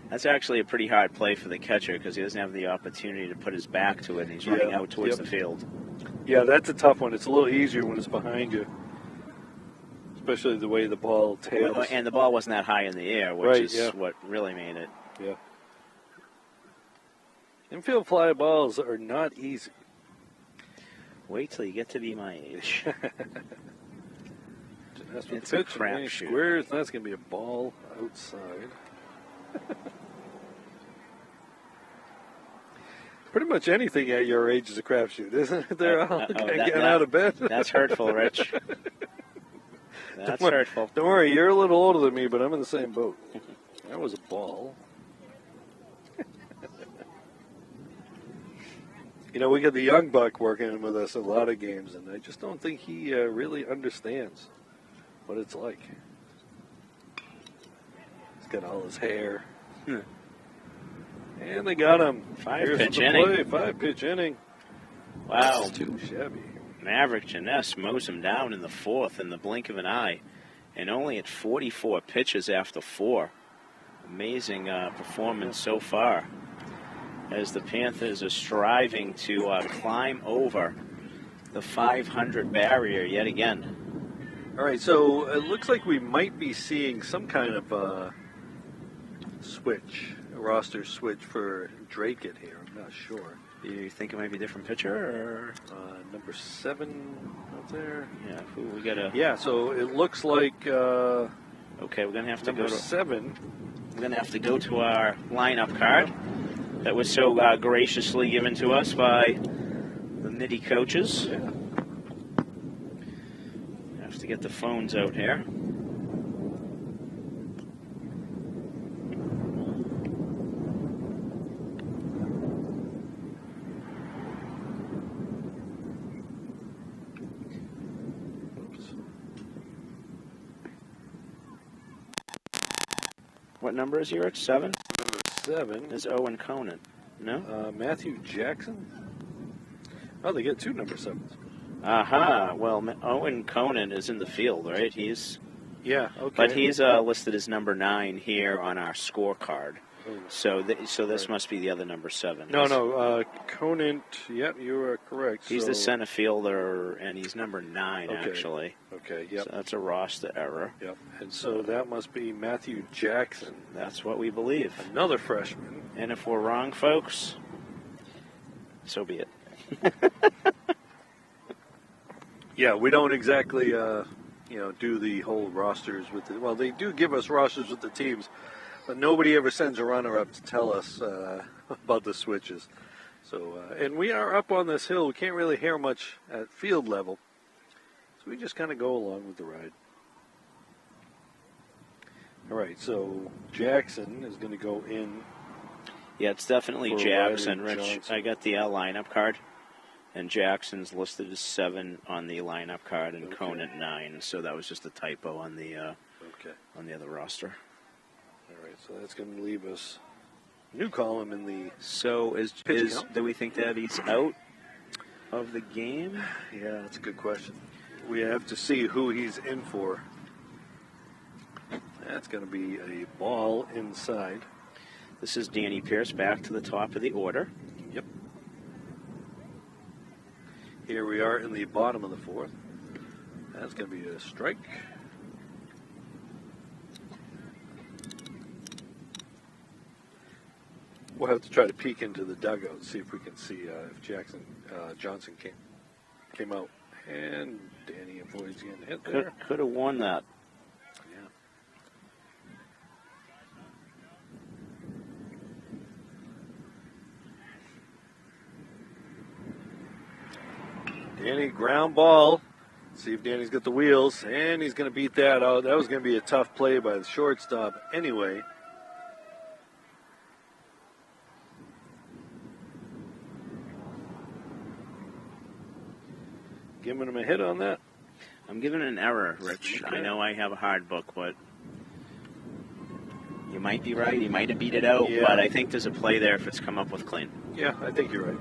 That's actually a pretty hard play for the catcher because he doesn't have the opportunity to put his back to it, and he's running out towards the field. Yeah, that's a tough one. It's a little easier when it's behind you, especially the way the ball tails. And the ball wasn't that high in the air, which is what really made it. Yeah. Infield fly balls are not easy. Wait till you get to be my age. It's a crapshoot. Squares, that's going to be a ball outside. Pretty much anything at your age is a crapshoot, isn't it? They're all getting out of bed. That's hurtful, Rich. That's hurtful. Don't worry, you're a little older than me, but I'm in the same boat. That was a ball. You know, we got the young buck working with us a lot of games, and I just don't think he really understands what it's like. He's got all his hair. And they got him. 5-pitch inning. 5-pitch inning. Wow. That's too shabby. Maverick Janess mows him down in the 4th in the blink of an eye, and only at 44 pitches after 4. Amazing performance so far, as the Panthers are striving to climb over the 500 barrier yet again. All right, so it looks like we might be seeing some kind of switch, a roster switch for Dracut here. I'm not sure. You think it might be a different pitcher, or number 7 out there? Yeah, who we got a? Yeah, so it looks like. Okay, we're gonna have to go to 7. We're gonna have to go to our lineup card that was so graciously given to us by the MIDI coaches. Yeah. Have to get the phones out here. What number is he, Rich? 7? Number 7 is Owen Conant. No? Matthew Jackson. Oh, they get 2 number 7s. Aha. Well, Owen Conant is in the field, right? Yeah, okay. But he's listed as number 9 here on our scorecard. Oh. So this must be the other number 7. No, Conant, yep, you are correct. He's the center fielder, and he's number 9, actually. Okay, yep. So that's a roster error. Yep, and so that must be Matthew Jackson. That's what we believe. Another freshman. And if we're wrong, folks, so be it. Yeah, we don't exactly, do the whole rosters with the. Well, they do give us rosters with the teams, but nobody ever sends a runner up to tell us about the switches. So, and we are up on this hill. We can't really hear much at field level, so we just kind of go along with the ride. All right, so Jackson is going to go in. Yeah, it's definitely Jackson, Rich. Johnson. I got the lineup card, and Jackson's listed as 7 on the lineup card, and Conant 9. So that was just a typo on the on the other roster. All right, so that's going to leave us a new column in the. So do we think that he's out of the game? Yeah, that's a good question. We have to see who he's in for. That's going to be a ball inside. This is Danny Pierce back to the top of the order. Yep. Here we are in the bottom of the 4th. That's going to be a strike. We'll have to try to peek into the dugout and see if we can see if Johnson came out. And Danny avoids getting hit there. Could have won that. Danny, ground ball. See if Danny's got the wheels, and he's going to beat that out. That was going to be a tough play by the shortstop anyway. Giving him a hit on that. I'm giving an error, Rich. Okay. I know I have a hard book, but you might be right. He might have beat it out, but I think there's a play there if it's come up with clean. Yeah, I think you're right.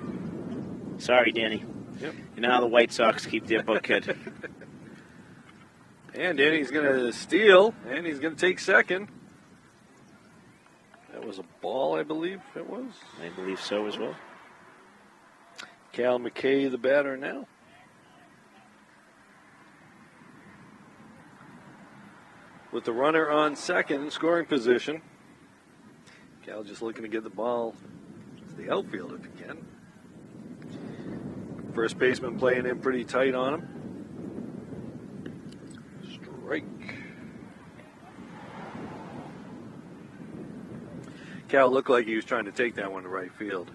Sorry, Danny. Yep. You know how the White Sox keep their book, kid. And Danny's going to steal, and he's going to take second. That was a ball, I believe it was. I believe so as well. Cal McKay, the batter now. With the runner on second, scoring position. Cal just looking to get the ball to the outfield if he can. First baseman playing in pretty tight on him. Strike. Cal looked like he was trying to take that one to right field.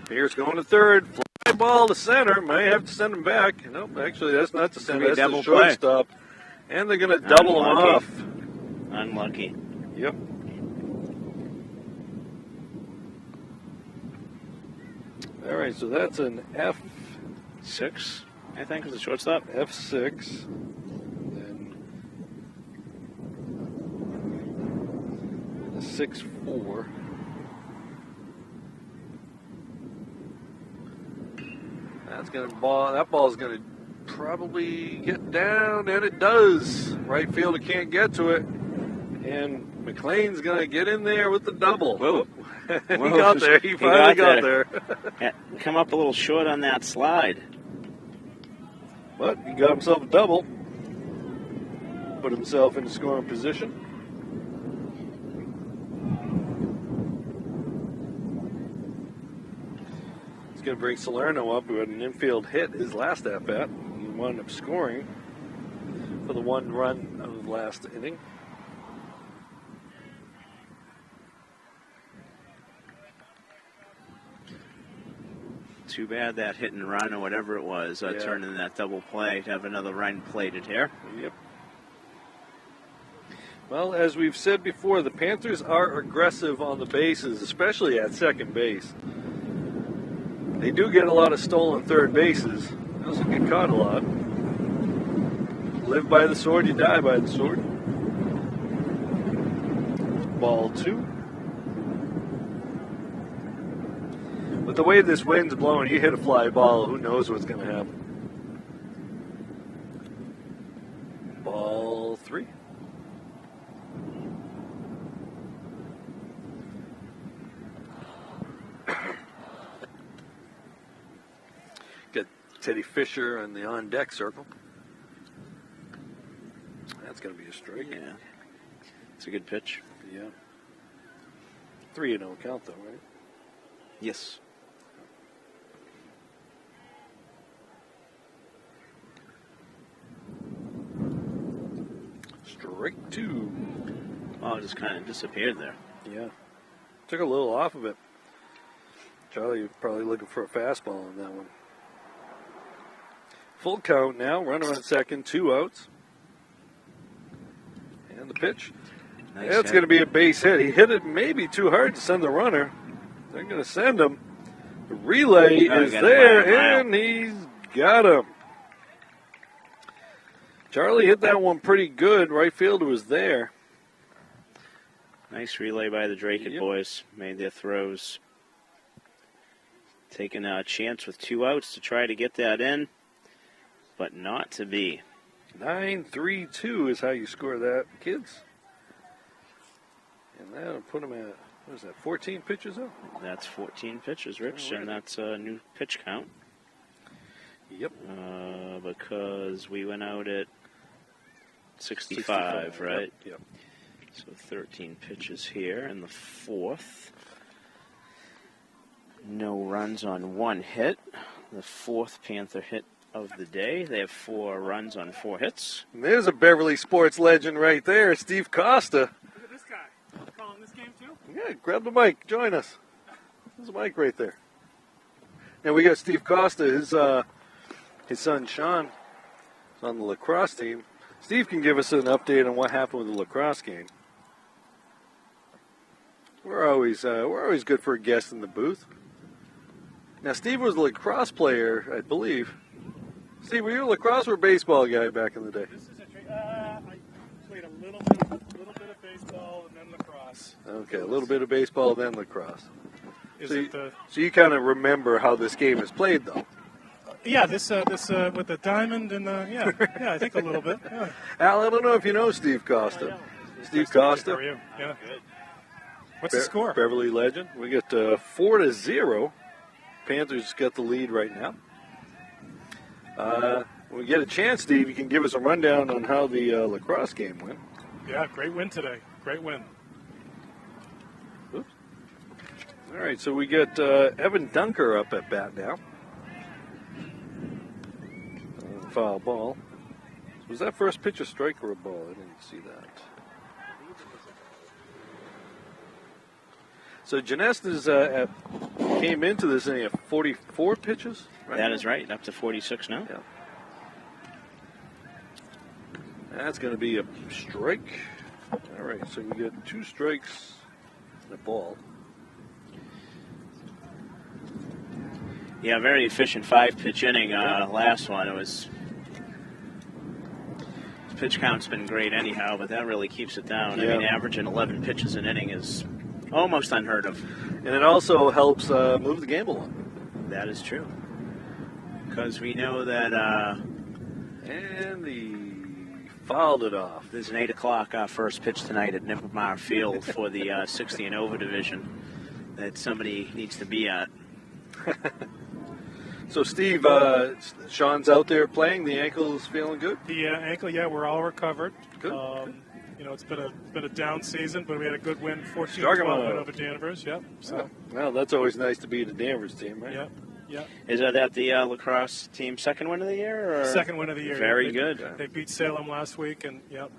Here's going to third. Fly ball to center. May have to send him back. Nope, actually, that's not the center. That's the shortstop. And they're going to double him off. Unlucky. Yep. All right, so that's an F6, I think, is the shortstop. F6. Then a 6-4. That's gonna ball. That ball's gonna probably get down, and it does. Right fielder can't get to it, and McLean's gonna get in there with the double. Whoa. He got there. He finally got there. Yeah, come up a little short on that slide. But he got himself a double. Put himself in scoring position. He's going to bring Salerno up, who had an infield hit his last at-bat. He wound up scoring for the one run of the last inning. Too bad that hit and run or whatever it was turned into that double play to have another run plated here. Yep. Well, as we've said before, the Panthers are aggressive on the bases, especially at second base. They do get a lot of stolen third bases. Those get caught a lot. live by the sword, you die by the sword. Ball 2. With the way this wind's blowing, you hit a fly ball, who knows what's going to happen. Ball 3. Got Teddy Fisher on the on-deck circle. That's going to be a strike. Yeah. It's a good pitch. Yeah. 3-0 count, though, right? Yes. Strike 2. Oh, it just kind of disappeared there. Yeah. Took a little off of it. Charlie, you're probably looking for a fastball on that one. Full count now. Runner on second. 2 outs. And the pitch. Nice That's going to be a base hit. He hit it maybe too hard to send the runner. They're going to send him. The relay is there, and he's got him. Charlie hit that one pretty good. Right fielder was there. Nice relay by the Dracut boys. Made their throws. Taking a chance with 2 outs to try to get that in, but not to be. 9-3-2 is how you score that, kids. And that'll put him at, what is that, 14 pitches up? That's 14 pitches, Rich, and that's a new pitch count. Yep. Because we went out at 65, right? Yep. So 13 pitches here in the 4th. No runs on 1 hit. The 4th Panther hit of the day. They have 4 runs on 4 hits. And there's a Beverly sports legend right there, Steve Costa. Look at this guy. Calling this game too? Yeah, grab the mic. Join us. There's a mic right there. Now we got Steve Costa, his son Sean is on the lacrosse team. Steve can give us an update on what happened with the lacrosse game. We're always good for a guest in the booth. Now Steve was a lacrosse player, I believe. Steve, were you a lacrosse or baseball guy back in the day? This is I played a little bit of baseball and then lacrosse. Okay, a little bit of baseball, then lacrosse. So you kind of remember how this game is played, though. Yeah, this with the diamond and yeah, I think a little bit. Yeah. Al, I don't know if you know Steve Costa. Steve Costa. How are you? Yeah. What's the score? Beverly legend. We got 4-0. Panthers got the lead right now. When we get a chance, Steve, you can give us a rundown on how the lacrosse game went. Yeah, great win today. Great win. Oops. All right, so we got Evan Dunker up at bat now. Foul ball. Was that first pitch a strike or a ball? I didn't see that. So Janesta's came into this and he had 44 pitches? Right? That is right, up to 46 now. Yeah. That's going to be a strike. All right, so we get 2 strikes and a ball. Yeah, very efficient 5-pitch inning. Last one, it was... Pitch count's been great anyhow, but that really keeps it down. Yeah. I mean, averaging 11 pitches an inning is almost unheard of. And it also helps move the game along. That is true. Because we know that... and the fouled it off. There's an 8 o'clock first pitch tonight at Nippamar Field for the 60 and over division that somebody needs to be at. So, Steve, Sean's out there playing. The ankle's feeling good? The ankle, yeah, we're all recovered. Good. You know, it's been a down season, but we had a good win, 14-12 win over Danvers. Yep. So. Well, that's always nice to beat a Danvers team, right? Yep. Yeah. Is that the lacrosse team's second win of the year? Or? Second win of the year. Very good. They beat Salem last week, and yep.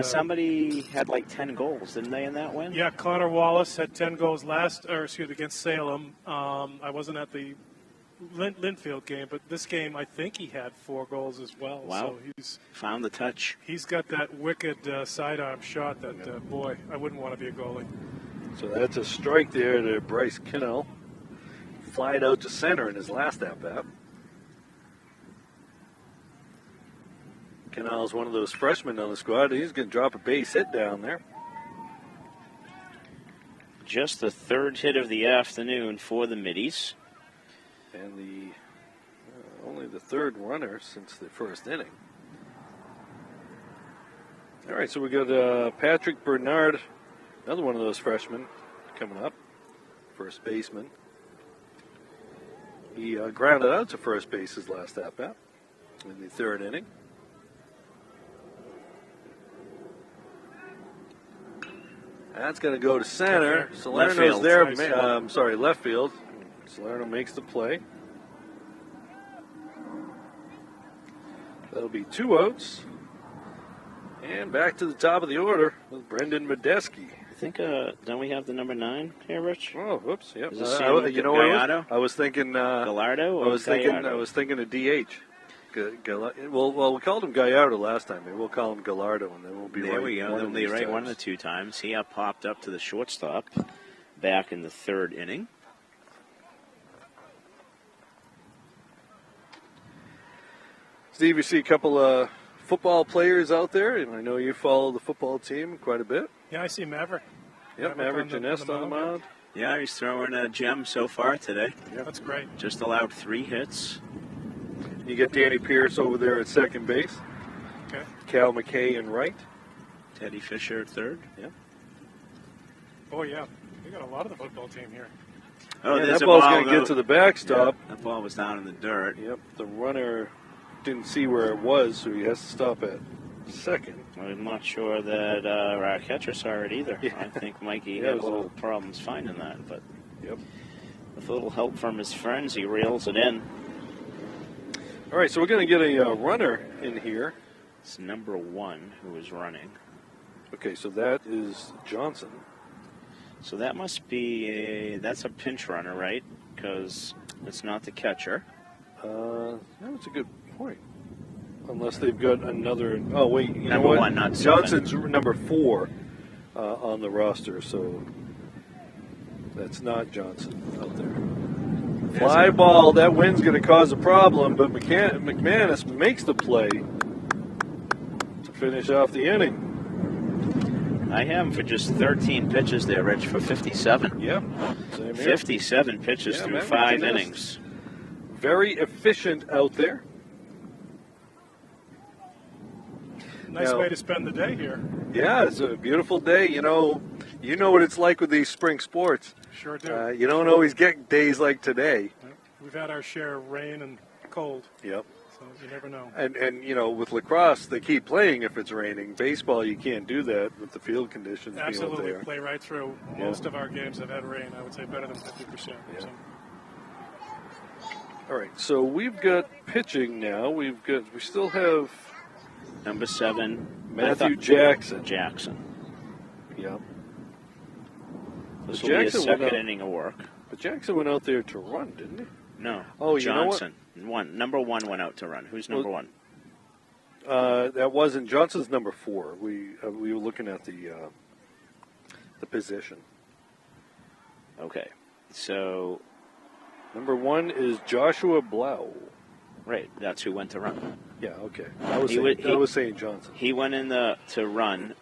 Somebody had like 10 goals, didn't they, in that win? Yeah, Connor Wallace had 10 goals against Salem. I wasn't at the Linfield game, but this game I think he had 4 goals as well. Wow. So he's found the touch. He's got that wicked sidearm shot that, boy, I wouldn't want to be a goalie. So that's a strike there to Bryce Kinnell. Flied out to center in his last at-bat. Canal's one of those freshmen on the squad. He's going to drop a base hit down there. Just the third hit of the afternoon for the Middies. And only the third runner since the first inning. All right, so we got Patrick Bernard, another one of those freshmen coming up, first baseman. He grounded out to first base his last at-bat in the third inning. That's going to go to center. Salerno's there. Left field. Salerno makes the play. That'll be 2 outs. And back to the top of the order with Brendan Medeski. I think, don't we have the number 9 here, Rich? Oh, whoops. Yep. Is this Gallardo? I was thinking. Gallardo? I was thinking of DH. Well, we called him Gallardo last time. Maybe we'll call him Gallardo, and then we'll be there. right. We go. They'll be right one of the 2 times. He popped up to the shortstop back in the third inning. Steve, you see a couple of football players out there, and I know you follow the football team quite a bit. Yeah, I see Maverick. Yep, Maverick Janest on the mound. Yeah, he's throwing a gem so far today. Yep. That's great. Just allowed 3 hits. You get Danny Pierce over there at second base. Okay. Cal McKay in right. Teddy Fisher at third. Yep. Oh, yeah. We got a lot of the football team here. Oh, yeah, there's that a ball's ball going to get to the backstop. Yeah, that ball was down in the dirt. Yep. The runner didn't see where it was, so he has to stop at second. I'm not sure that our catcher saw it either. Yeah. I think Mikey had a little problems finding that, but yep. With a little help from his friends, he reels it in. All right, so we're going to get a runner in here. It's number 1 who is running. Okay, so that is Johnson. So that must be that's a pinch runner, right? Because it's not the catcher. That's a good point. Unless they've got another. Oh wait, you know number what? 1, not Johnson's 7. number 4 on the roster, so that's not Johnson out there. Fly ball. That wind's going to cause a problem, but McManus makes the play to finish off the inning. I have him for just 13 pitches there, Rich, for 57. Yeah, same here. 57 pitches through 5 innings. Very efficient out there. Nice way to spend the day here. Yeah, it's a beautiful day. You know what it's like with these spring sports. Sure do. You don't always get days like today. We've had our share of rain and cold. Yep. So you never know. And with lacrosse, they keep playing if it's raining. Baseball, you can't do that with the field conditions being out Absolutely, there. play right through. Most of our games have had rain. I would say better than 50%. Yeah. So. All right, so we've got pitching now. We still have number 7, Matthew Jackson. Yeah. This But will be a Jackson second inning of work. But Jackson went out there to run, didn't he? No. Oh, Johnson. Number 1 went out to run. Who's number 1? That wasn't Johnson's number 4. We were looking at the position. Okay. So number 1 is Joshua Blau. Right. That's who went to run. Yeah. Okay. I was saying Johnson. He went in to run.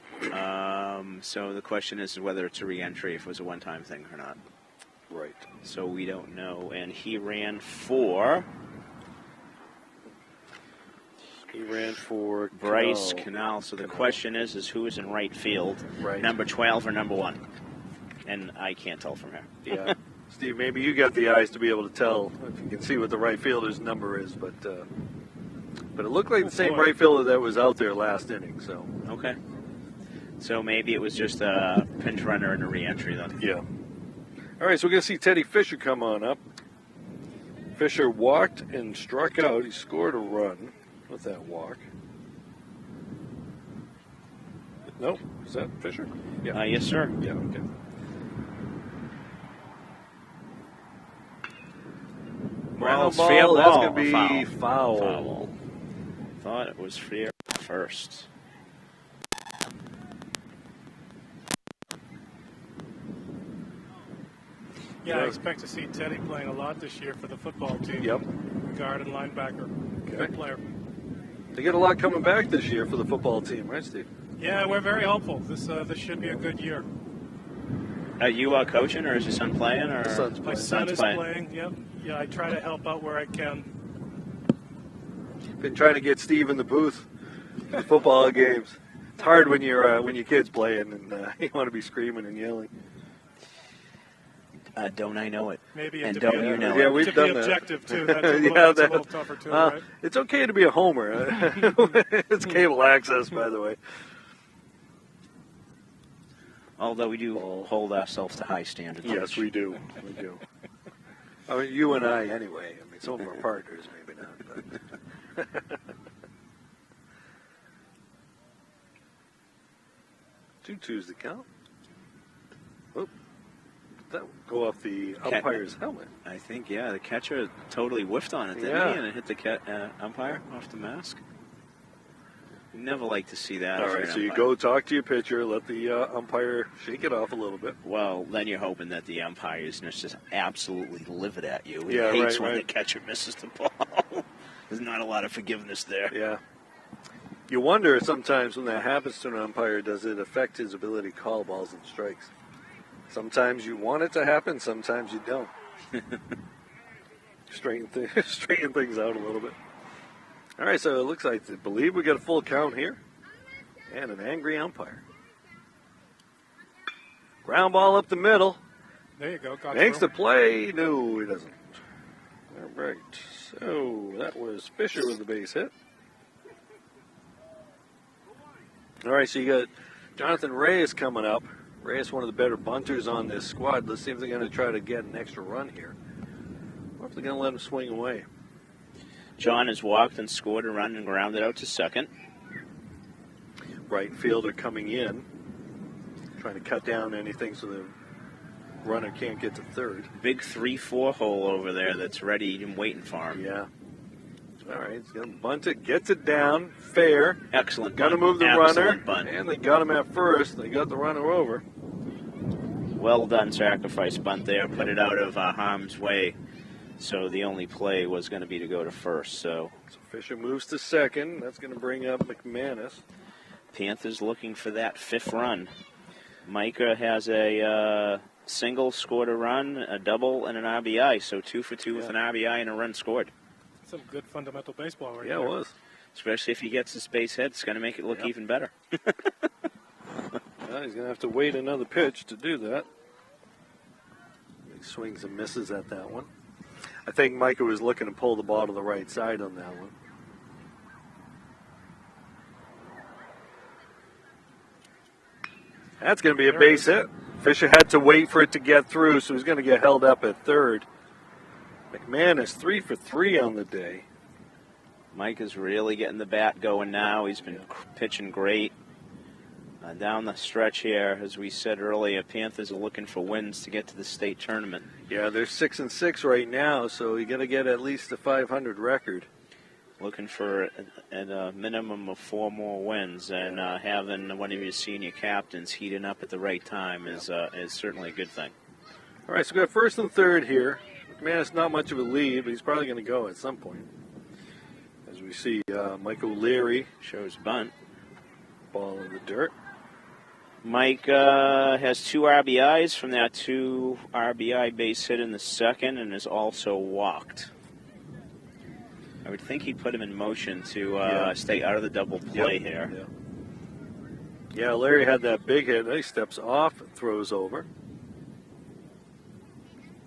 So the question is whether it's a re-entry, if it was a one-time thing or not. Right. So we don't know. And he ran for Bryce Canal. So the question is who is in right field? Right. Number 12 or number 1? And I can't tell from here. Yeah. Steve, maybe you got the eyes to be able to tell if you can see what the right fielder's number is, but it looked like the same right fielder that was out there last inning. So okay. So maybe it was just a pinch runner and a re-entry then. Yeah. All right, so we're going to see Teddy Fisher come on up. Fisher walked and struck out. He scored a run with that walk. No, is that Fisher? Yeah. Yes, sir. Yeah. Okay. Well, ball, fair that's ball. going to be foul. Thought it was fair first. Yeah, I expect to see Teddy playing a lot this year for the football team. Yep. Guard and linebacker. Okay. Good player. They get a lot coming back this year for the football team, right, Steve? Yeah, we're very hopeful. This should be a good year. Are you coaching, or is your son playing? Or My son is playing. Yep. Yeah, I try to help out where I can. Been trying to get Steve in the booth for football games. It's hard when your kid's playing and you want to be screaming and yelling. Don't I know it? Maybe and don't you know yeah, it? we've to done be that. objective too. That's a little tougher too, right? It's okay to be a homer. It's cable access, by the way. Although we do hold ourselves to high standards. Yes, we do. We do. I mean, you and I, anyway. I mean, some of our partners, maybe not. But. 2-2's the count. Oop. That would go off the umpire's helmet. I think, yeah, the catcher totally whiffed on it, didn't he? And it hit the umpire off the mask. You never like to see that. All right, so you go talk to your pitcher, let the umpire shake it off a little bit. Well, then you're hoping that the umpire is just absolutely livid at you. He Yeah, hates right, when the catcher misses the ball. There's not a lot of forgiveness there. Yeah. You wonder sometimes when that happens to an umpire, does it affect his ability to call balls and strikes? Sometimes you want it to happen, sometimes you don't. Straighten things out a little bit. All right, so it looks like, I believe we got a full count here. And an angry umpire. Ground ball up the middle. There you go. Makes the play. No, he doesn't. All right, so that was Fisher with the base hit. All right, so you got Jonathan Reyes coming up. Reyes, one of the better bunters on this squad. Let's see if they're going to try to get an extra run here. Or if they're going to let him swing away. John has walked and scored a run and grounded out to second. Right fielder coming in, trying to cut down anything so the runner can't get to third. Big 3-4 hole over there that's ready and waiting for him. Yeah. All right, he's going to bunt it, gets it down, fair. Excellent Got to bunt. move the Excellent runner, bunt. and they got him at first. They got the runner over. Well done sacrifice bunt there. Put it out of harm's way. So the only play was going to be to go to first. So Fisher moves to second. That's going to bring up McManus. Panthers looking for that fifth run. Micah has a single, scored a run, a double, and an RBI. So 2 for 2 with an RBI and a run scored. Some good fundamental baseball right there. Yeah, it was. Especially if he gets his base hit, it's going to make it look even better. Well, he's going to have to wait another pitch to do that. He swings and misses at that one. I think Micah was looking to pull the ball to the right side on that one. That's going to be a base hit. Fisher had to wait for it to get through, so he's going to get held up at third. McManus 3 for 3 on the day. Mike is really getting the bat going now. He's been pitching great. Down the stretch here, as we said earlier, Panthers are looking for wins to get to the state tournament. Yeah, they're 6-6 right now, so you got to get at least a 500 record. Looking for a minimum of 4 more wins, and having one of your senior captains heating up at the right time is certainly a good thing. All right, so we got first and third here. McManus not much of a lead, but he's probably going to go at some point. As we see, Mike O'Leary shows bunt. Ball in the dirt. Mike has 2 RBIs from that 2 RBI base hit in the second, and is also walked. I would think he'd put him in motion to stay out of the double play here. Yeah, Larry had that big hit. He steps off and throws over.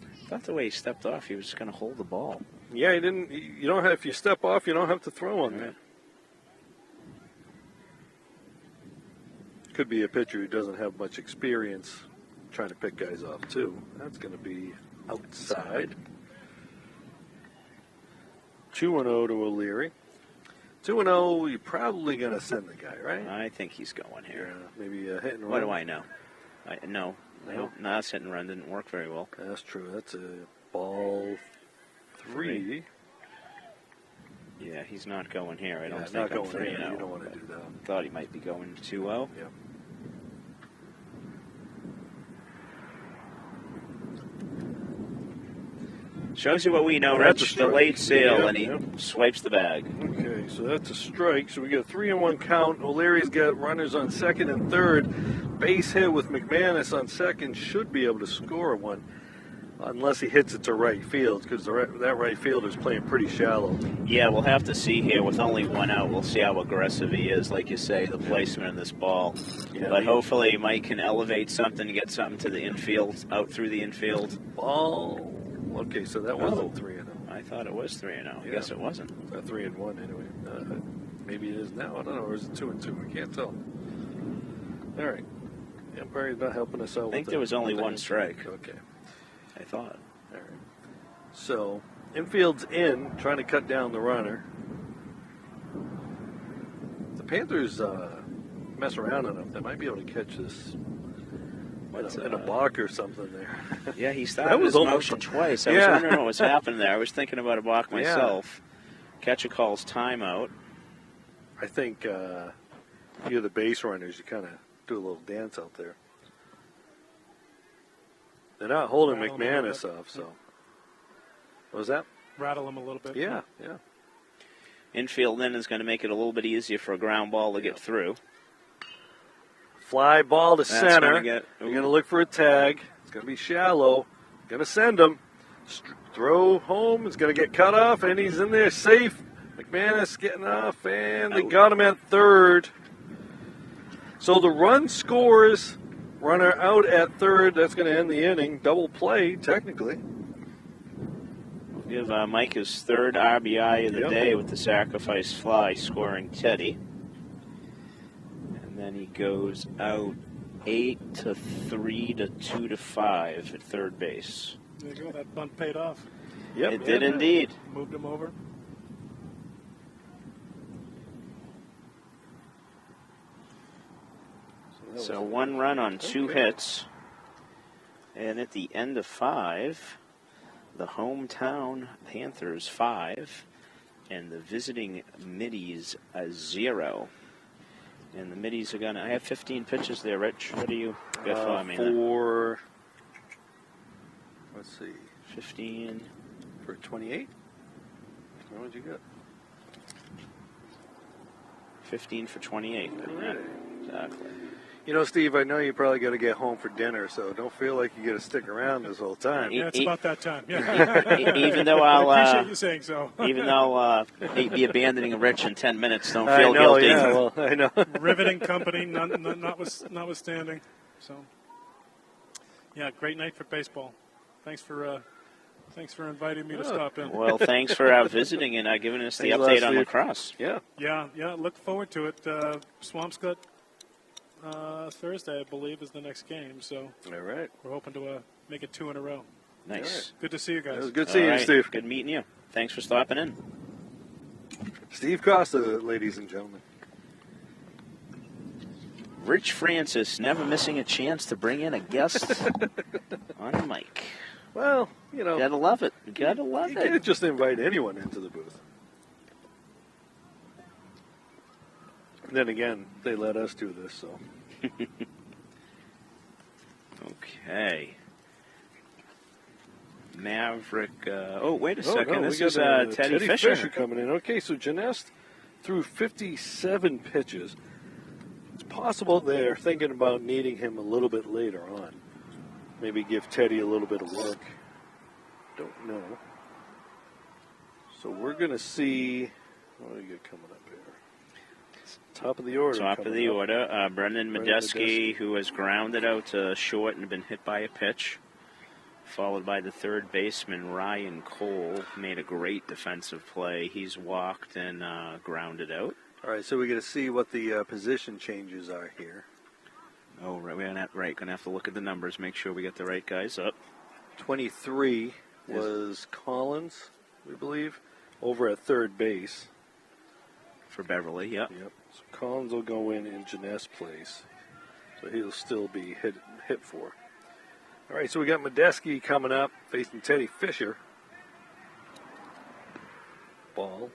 I thought the way he stepped off, he was just going to hold the ball. Yeah, he didn't. You don't have. If you step off, you don't have to throw on that. Could be a pitcher who doesn't have much experience trying to pick guys off too. That's going to be outside. 2-0 to O'Leary. 2-0, you're probably going to send the guy, right? I think he's going here. Yeah, maybe a hit and run. What do I know? No, that's hit and run didn't work very well. That's true. That's a ball 3. Yeah, he's not going here. I don't think not I'm going 3 here. now. You don't want to do that. Thought he might be going 2-0. Yeah. Shows you what we know, Rich. The late sale, and he swipes the bag. Okay, so that's a strike. So we got a 3-1 count. O'Leary's got runners on second and third. Base hit with McManus on second. Should be able to score one. Unless he hits it to right field, because that right fielder's playing pretty shallow. Yeah, we'll have to see here. With only one out, we'll see how aggressive he is. Like you say, the placement of this ball. Yeah, but hopefully Mike can elevate something to get something to the infield, out through the infield. Ball. Okay, so that wasn't 3-0. I thought it was 3-0. Yeah. I guess it wasn't. 3-1 anyway. Maybe it is now. I don't know. Or is it 2-2? I can't tell. All right. The umpire's not helping us out. I think there was only one strike. Okay. I thought. All right. So, infield's in, trying to cut down the runner. The Panthers mess around enough. They might be able to catch this in a balk or something there. Yeah, he started his motion twice. I was wondering what was happening there. I was thinking about a balk myself. Catcher calls timeout. I think you're the base runners. You kind of do a little dance out there. They're not holding McManus off, so. What was that? Rattle him a little bit. Yeah. Infield then is going to make it a little bit easier for a ground ball to get through. Fly ball to center. You're going to look for a tag. It's going to be shallow. Going to send him. Throw home. It's going to get cut off, and he's in there safe. McManus getting off, and they got him at third. So the run scores. Runner out at third. That's going to end the inning. Double play, technically. Give Mike his third RBI of the day with the sacrifice fly, scoring Teddy. And then he goes out 8-3 to 2-5 at third base. There you go. That bunt paid off. Yep, it did indeed. Moved him over. So 1 run on 2 hits. And at the end of 5, the hometown Panthers 5 and the visiting Middies 0. And the Middies are going to, I have 15 pitches there, Rich. What do you got for me? Let's see. 15. For 28? What would you get? 15 for 28. Right. Exactly. You know, Steve, I know you probably got to get home for dinner, so don't feel like you got to stick around this whole time. Yeah, it's about that time. Yeah. Even though I'll I appreciate you saying so. Even though I'll be abandoning Rich in 10 minutes, don't feel guilty. Yeah, well, I know. Riveting company, notwithstanding. So, yeah, great night for baseball. Thanks for inviting me to stop in. Well, thanks for visiting and giving us the update on lacrosse. Yeah. Look forward to it. Swampscott Thursday, I believe, is the next game. So, all right, we're hoping to make it 2 in a row. Nice. Right. Good to see you guys. It was good seeing you, Steve. Good meeting you. Thanks for stopping in. Steve Costa, ladies and gentlemen. Rich Francis never missing a chance to bring in a guest on the mic. Well, you know. Gotta love it. Gotta love it. You can't just invite anyone into the booth. And then again, they let us do this, so. Okay. Maverick. Wait a second. No, this is Teddy Fisher coming in. Okay, so Janest threw 57 pitches. It's possible they're thinking about needing him a little bit later on. Maybe give Teddy a little bit of work. Don't know. So we're going to see. What do you got coming up here? Top of the order. Brendan Medeski, who has grounded out to short and been hit by a pitch. Followed by the third baseman, Ryan Cole, made a great defensive play. He's walked and grounded out. All right, so we're going to see what the position changes are here. Oh, right. We're going to have to look at the numbers, make sure we get the right guys up. 23 was Collins, we believe, over at third base. For Beverly, yep. So Collins will go in Janest's place. So he'll still be hit for. All right, so we got Medeski coming up, facing Teddy Fisher. Ball.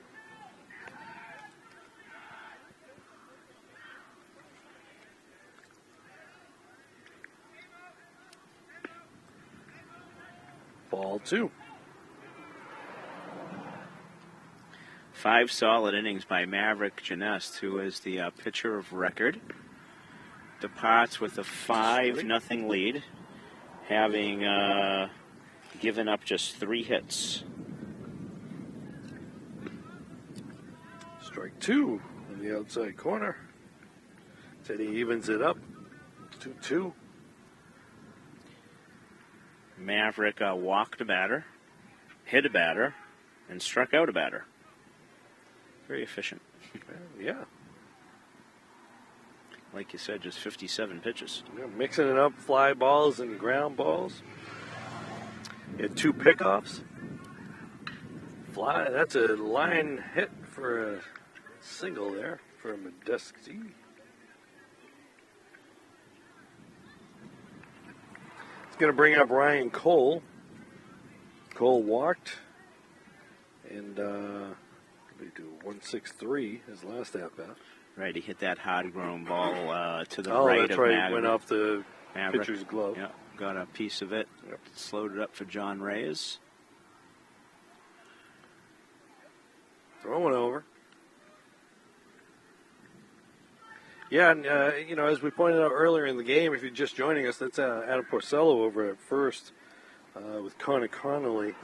Ball 2. 5 solid innings by Maverick Genest, who is the pitcher of record. Departs with a 5-0 lead, having given up just 3 hits. Strike 2 on the outside corner. Teddy evens it up. 2-2. Maverick walked a batter, hit a batter, and struck out a batter. Very efficient. Yeah. Like you said, just 57 pitches. Yeah, mixing it up, fly balls and ground balls. He had 2 pickoffs. Fly, that's a line hit for a single there for Medeski. It's going to bring up Ryan Cole. Cole walked, and they do 163 his last at bat. Right, he hit that hard-grown ball to the Oh, right that's of right. Maverick. Went off the Maverick. pitcher's glove. Yeah, got a piece of it. Yep. Slowed it up for John Reyes. Throwing over. Yeah, and as we pointed out earlier in the game, if you're just joining us, that's Adam Porcello over at first with Connor Connolly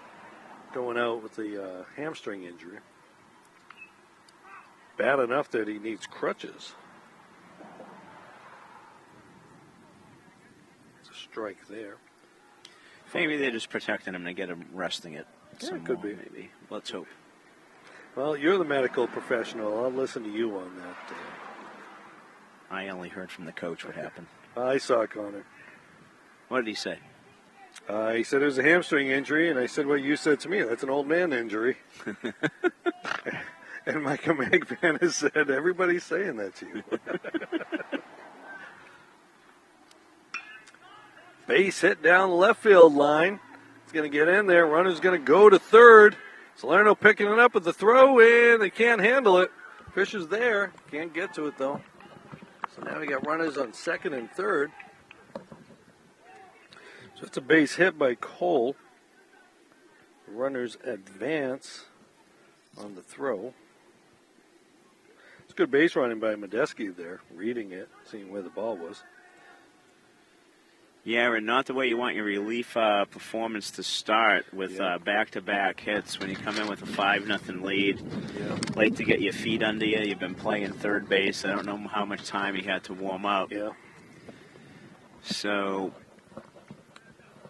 going out with the hamstring injury. Bad enough that he needs crutches. It's a strike there. Maybe they're just protecting him to get him resting it. Yeah, it could be. Maybe. Let's hope. Well, you're the medical professional. I'll listen to you on that. I only heard from the coach what happened. I saw Connor. What did he say? He said it was a hamstring injury, and I said what you said to me. That's an old man injury. And my command fan has said, everybody's saying that to you. Base hit down the left field line. It's going to get in there. Runner's going to go to third. Salerno picking it up with the throw, and they can't handle it. Fisher's there. Can't get to it, though. So now we got runners on second and third. So it's a base hit by Cole. Runners advance on the throw. It's good base running by Medeski there, reading it, seeing where the ball was. Yeah, and not the way you want your relief performance to start with back-to-back hits when you come in with a 5-0 lead. Yeah. Like to get your feet under you. You've been playing third base. I don't know how much time you had to warm up. Yeah. So,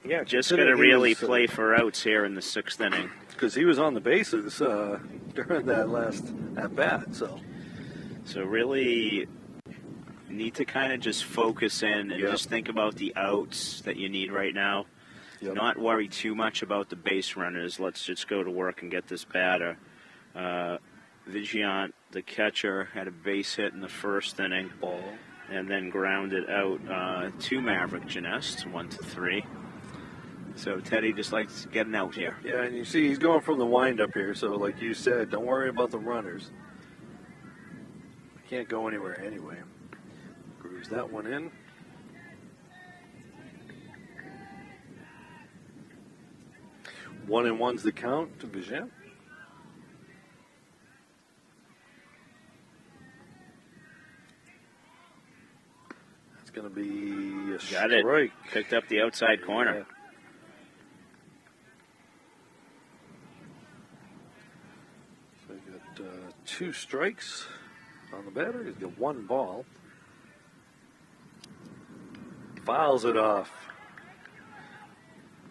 Yeah, just going to really play for outs here in the 6th inning. Because he was on the bases during that last at-bat, so. So really need to kind of just focus in and just think about the outs that you need right now. Yep. Not worry too much about the base runners. Let's just go to work and get this batter. Vigilant, the catcher, had a base hit in the 1st inning. Ball. And then grounded out to Maverick Genest, 1-3. So Teddy just likes getting out here. Yeah, and you see he's going from the windup here, so like you said, don't worry about the runners. Can't go anywhere anyway. Grooves that one in. One and one's the count to Vigilant. That's going to be a Got it. strike. Picked up the outside corner. Yeah. So we got 2 strikes on the batter. He's got 1 ball. Fouls it off.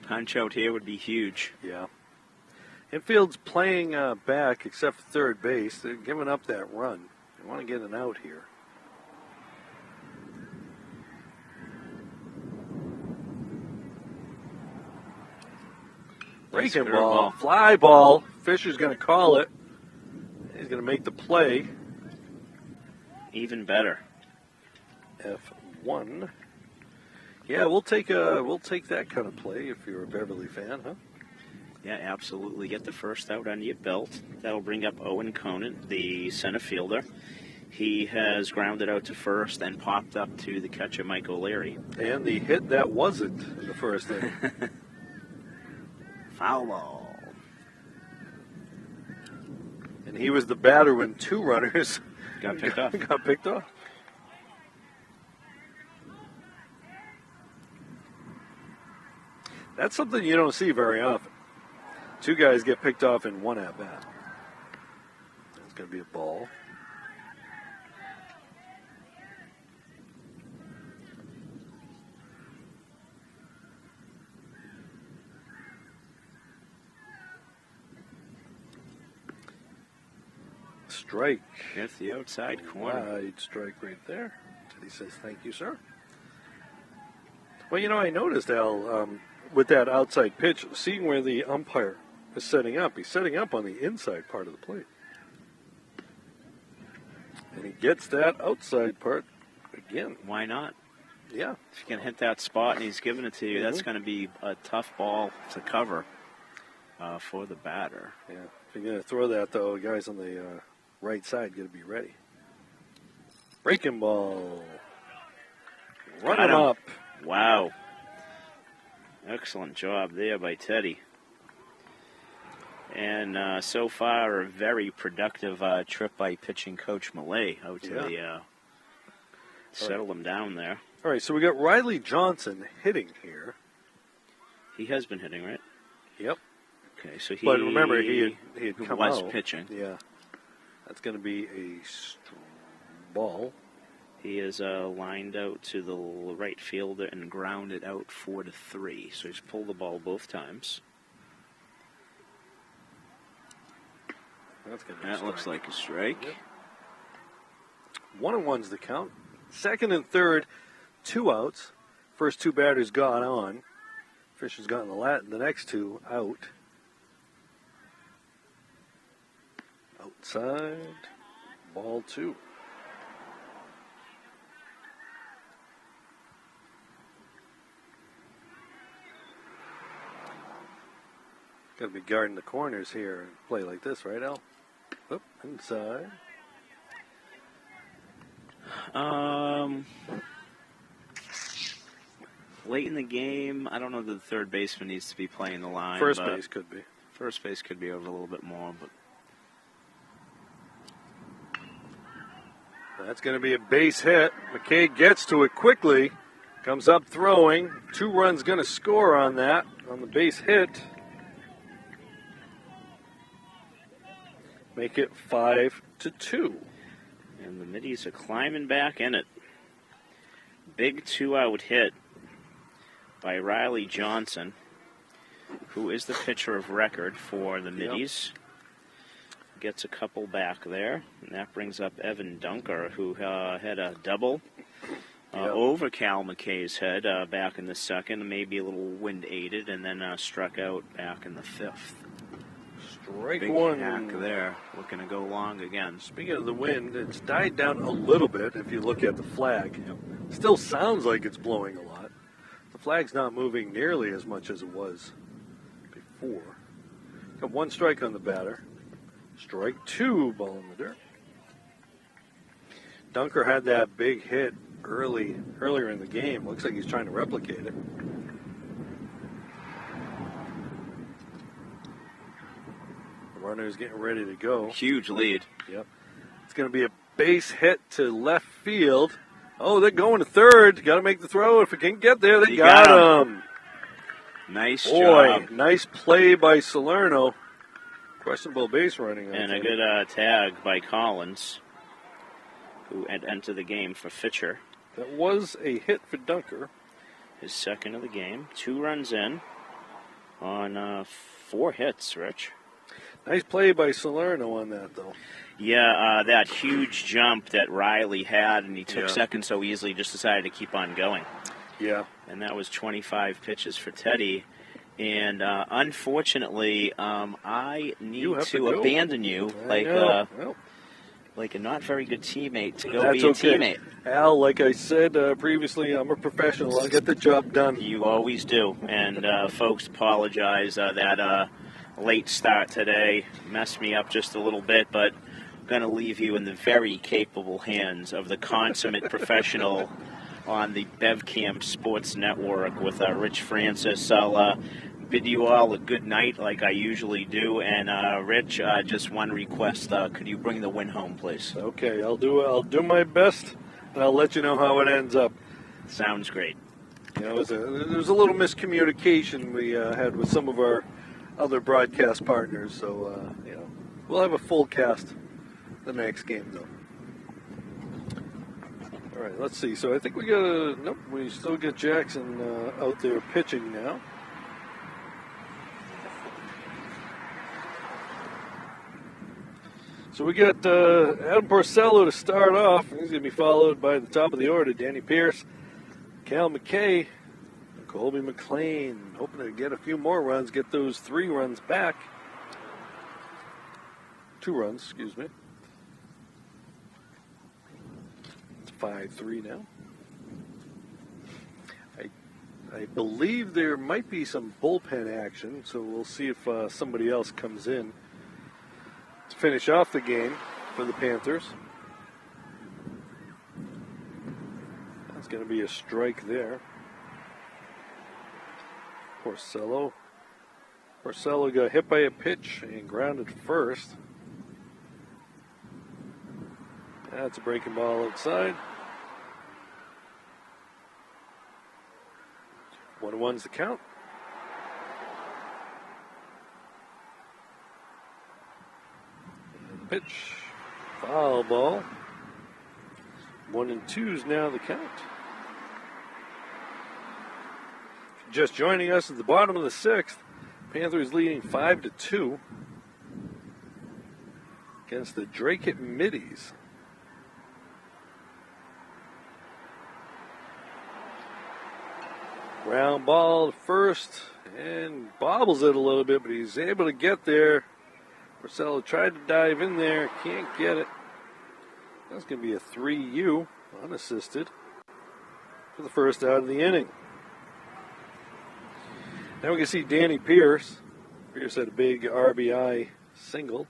Punch out here would be huge. Yeah. Infield's playing back except for third base. They're giving up that run. They want to get an out here. Breaking ball. Fly ball. Fisher's going to call it. He's going to make the play. Even better. F1. Yeah, we'll take that kind of play if you're a Beverly fan, huh? Yeah, absolutely. Get the first out under your belt. That'll bring up Owen Conant, the center fielder. He has grounded out to first and popped up to the catcher, Mike O'Leary. And the hit that wasn't in the first inning. Foul ball. And he was the batter when 2 runners Got picked off. got picked off. That's something you don't see very often. 2 guys get picked off in 1 at-bat. That's going to be a ball. Strike. Hits the outside corner. Wide strike right there. Teddy says, thank you, sir. Well, I noticed, Al, with that outside pitch, seeing where the umpire is setting up, he's setting up on the inside part of the plate. And he gets that outside part again. Why not? Yeah. If you can hit that spot and he's giving it to you, that's going to be a tough ball to cover for the batter. Yeah. If you're going to throw that, though, guys on the right side got to be ready. Breaking ball. Run him up. Wow. Excellent job there by Teddy. And so far, a very productive trip by pitching coach Millay out to the settle him down there. All right, so we got Riley Johnson hitting here. He has been hitting, right? Yep. Okay, so but remember, he had come was out. pitching. Yeah. That's going to be a ball. He is lined out to the right fielder and grounded out 4-3. So he's pulled the ball both times. That looks like a strike. Yep. 1-1's the count. Second and third, 2 outs. First 2 batters gone on. Fisher's gotten the next 2 out. Outside, ball 2. Got to be guarding the corners here and play like this, right, Al? Oop, inside. Late in the game, I don't know that the third baseman needs to be playing the line. First base could be. First base could be over a little bit more, but that's going to be a base hit. McKay gets to it quickly. Comes up throwing. 2 runs going to score on that, on the base hit. Make it 5-2. And the Middies are climbing back in it. Big 2-out hit by Riley Johnson, who is the pitcher of record for the Middies. Gets a couple back there, and that brings up Evan Dunker, who had a double over Cal McKay's head back in the second, maybe a little wind-aided, and then struck out back in the 5th. Strike Big 1. hack there, looking to go long again. Speaking of the wind, it's died down a little bit if you look at the flag. Still sounds like it's blowing a lot. The flag's not moving nearly as much as it was before. Got 1 strike on the batter. Strike 2, ball in the dirt. Dunker had that big hit earlier in the game. Looks like he's trying to replicate it. The runner's getting ready to go. Huge lead. Yep. It's going to be a base hit to left field. Oh, they're going to third. Got to make the throw. If it can get there, they got him. Nice job. job. Nice play by Salerno. Questionable base running. And a good tag by Collins, who had entered the game for Fitcher. That was a hit for Dunker. His second of the game. 2 runs in on 4 hits, Rich. Nice play by Salerno on that, though. Yeah, that huge jump that Riley had, and he took second so easily, just decided to keep on going. Yeah. And that was 25 pitches for Teddy. And unfortunately, I need to abandon you like a not very good teammate to go be a teammate. Al, like I said previously, I'm a professional. I'll get the job done. You always do. And folks, apologize that late start today messed me up just a little bit, but I'm going to leave you in the very capable hands of the consummate professional on the BevCam Sports Network with Rich Francis. I'll bid you all a good night like I usually do. And Rich, just one request: could you bring the win home, please? Okay, I'll do my best, and I'll let you know how it ends up. Sounds great. You know, there was a little miscommunication we had with some of our other broadcast partners, so you know, we'll have a full cast the next game, though. All right, let's see. So I think we still got Jackson out there pitching now. So we got Adam Porcello to start off. He's going to be followed by the top of the order, Danny Pierce, Cal McKay, Colby McLean, hoping to get a few more runs, get those 3 runs back. 2 runs, excuse me. It's 5-3 now. I believe there might be some bullpen action, so we'll see if somebody else comes in to finish off the game for the Panthers. That's going to be a strike there. Porcello got hit by a pitch and grounded first. That's a breaking ball outside. 1-1's the count. And pitch, foul ball. 1-2's now the count. Just joining us at the bottom of the 6th, Panthers leading 5-2 against the Dracut Middies. Ground ball to first and bobbles it a little bit, but he's able to get there. Porcello tried to dive in there, can't get it. That's going to be a 3U, unassisted, for the first out of the inning. Now we can see Danny Pierce. Pierce had a big RBI single.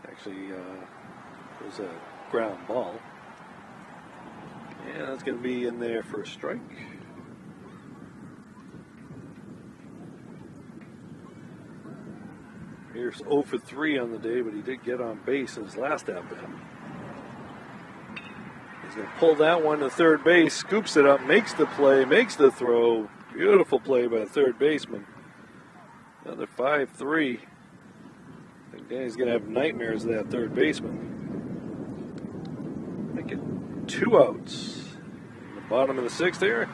Actually, it was a ground ball. Yeah, that's going to be in there for a strike. Pierce 0 for 3 on the day, but he did get on base in his last at-bat. He's going to pull that one to third base, scoops it up, makes the play, makes the throw. Beautiful play by the third baseman. Another 5-3. I think Danny's going to have nightmares of that third baseman. Make it 2 outs. In the bottom of the 6th here,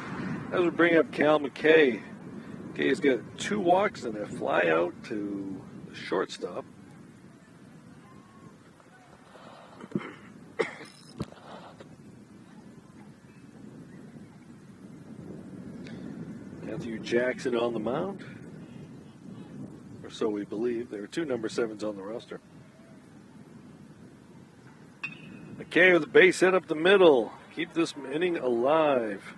as we bring up Cal McKay. McKay's got 2 walks and a fly out to the shortstop. Matthew Jackson on the mound. Or so we believe. There are 2 number 7s on the roster. McKay with a base hit up the middle. Keep this inning alive.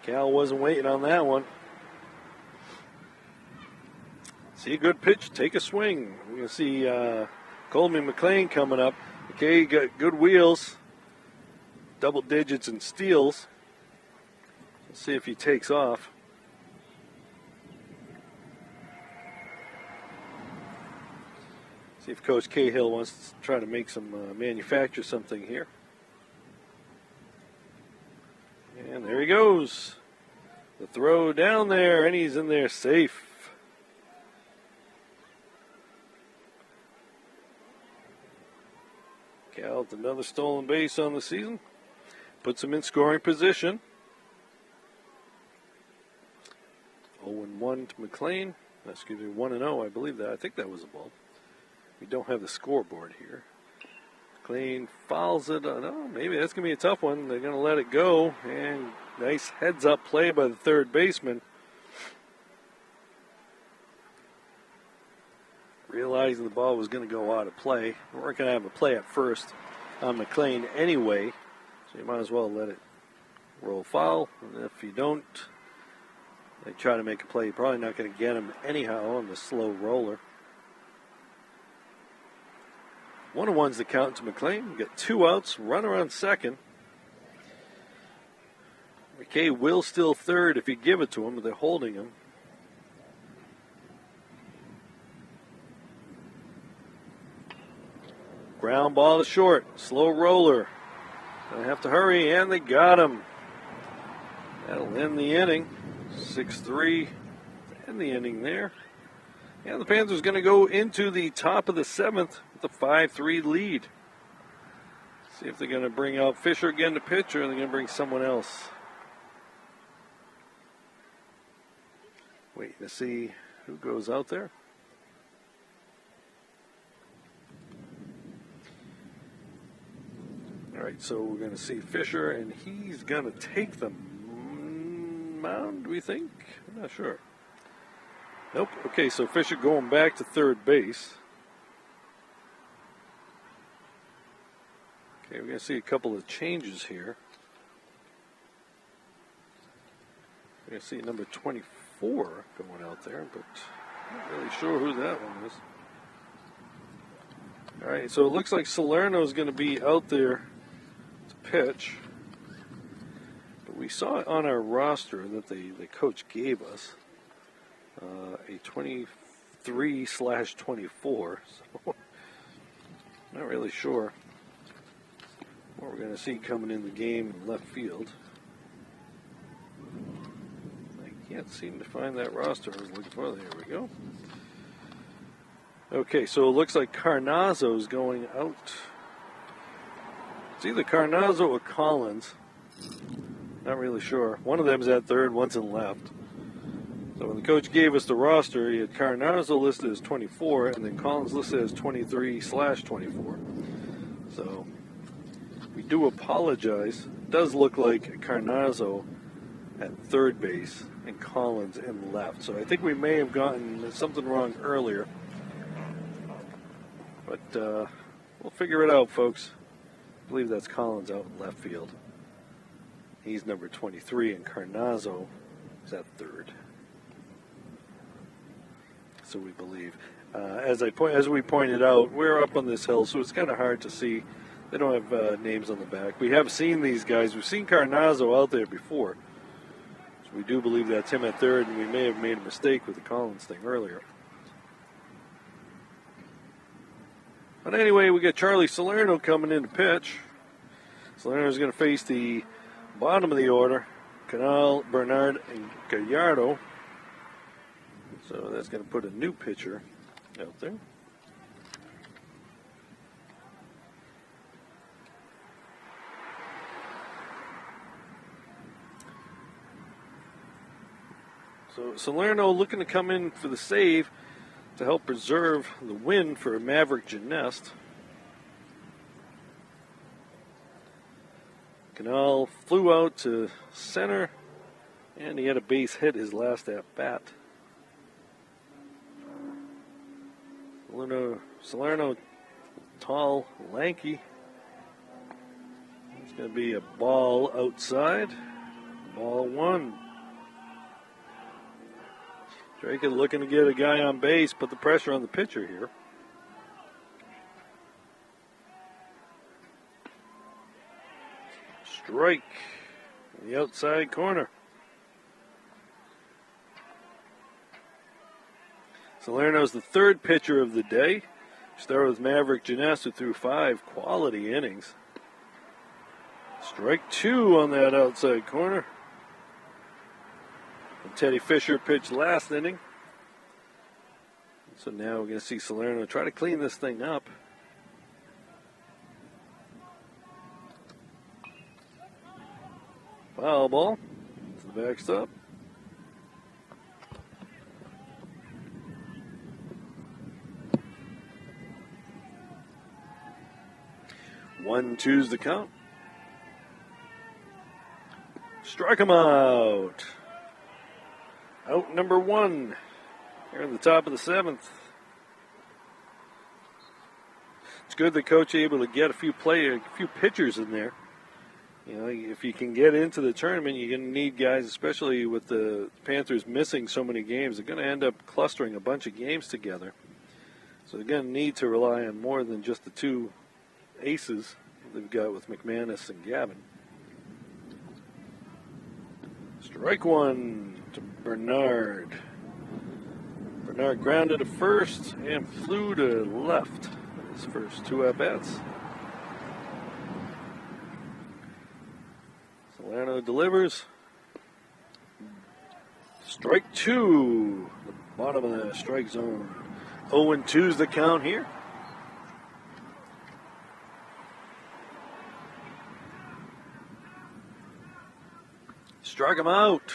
Cal wasn't waiting on that one. See a good pitch, take a swing. We're going to see Coleman McLean coming up. McKay got good wheels, double digits in steals. Let's see if he takes off. See if Coach Cahill wants to try to make some manufacture something here. And there he goes. The throw down there, and he's in there safe. Cal with another stolen base on the season. Puts him in scoring position. 0-1 to McLean. Excuse me, 1-0, I believe that. I think that was a ball. We don't have the scoreboard here. McLean fouls it. No, maybe that's going to be a tough one. They're going to let it go. And nice heads-up play by the third baseman. Realizing the ball was going to go out of play. We weren't going to have a play at first on McLean anyway. So you might as well let it roll foul. And if you don't, they try to make a play. You're probably not going to get him anyhow on the slow roller. 1-1's the count to McLean. We got 2 outs, runner on second. McKay will still third if you give it to him, but they're holding him. Ground ball to short. Slow roller. Gonna have to hurry, and they got him. That'll end the inning. 6-3. End the inning there. And the Panthers going to go into the top of the 7th with a 5-3 lead. See if they're going to bring out Fisher again to pitch, or they're going to bring someone else. Waiting to see who goes out there. All right, so we're going to see Fisher, and he's going to take the mound, we think? I'm not sure. Nope. Okay, so Fisher going back to third base. Okay, we're going to see a couple of changes here. We're going to see number 24 going out there, but not really sure who that one is. All right, so it looks like Salerno is going to be out there to pitch. But we saw it on our roster that the coach gave us. A 23/24, so not really sure what we're going to see coming in the game in left field. I can't seem to find that roster I was looking for. There we go. Okay, so it looks like Carnazzo is going out. It's either Carnazzo or Collins. Not really sure. One of them's at third, one's in left. So when the coach gave us the roster, he had Carnazzo listed as 24, and then Collins listed as 23/24. So we do apologize. It does look like Carnazzo at third base and Collins in left. So I think we may have gotten something wrong earlier. But we'll figure it out, folks. I believe that's Collins out in left field. He's number 23, and Carnazzo is at third. So we believe. As we pointed out, we're up on this hill, so it's kind of hard to see. They don't have names on the back. We have seen these guys. We've seen Carnazzo out there before. So we do believe that's him at third, and we may have made a mistake with the Collins thing earlier. But anyway, we got Charlie Salerno coming in to pitch. Salerno's going to face the bottom of the order, Canal, Bernard, and Gallardo. So that's going to put a new pitcher out there. So Salerno looking to come in for the save to help preserve the win for Maverick Genest. Canal flew out to center, and he had a base hit his last at-bat. Salerno, tall, lanky. It's going to be a ball outside. Ball one. Dracut looking to get a guy on base, put the pressure on the pitcher here. Strike in the outside corner. Salerno's the third pitcher of the day. Started with Maverick Genest, who threw 5 quality innings. Strike 2 on that outside corner. And Teddy Fisher pitched last inning. So now we're going to see Salerno try to clean this thing up. Foul ball to the backstop. One, two's the count. Strike him out. Out number 1. Here in the top of the 7th. It's good the coach able to get a few pitchers in there. You know, if you can get into the tournament, you're going to need guys, especially with the Panthers missing so many games. They're going to end up clustering a bunch of games together. So again, need to rely on more than just the two aces they've got with McManus and Gavin. Strike one to Bernard. Bernard grounded to first and flew to left. His first two at-bats. Salerno delivers. Strike two. The bottom of the strike zone. 0-2's the count here. Struck him out.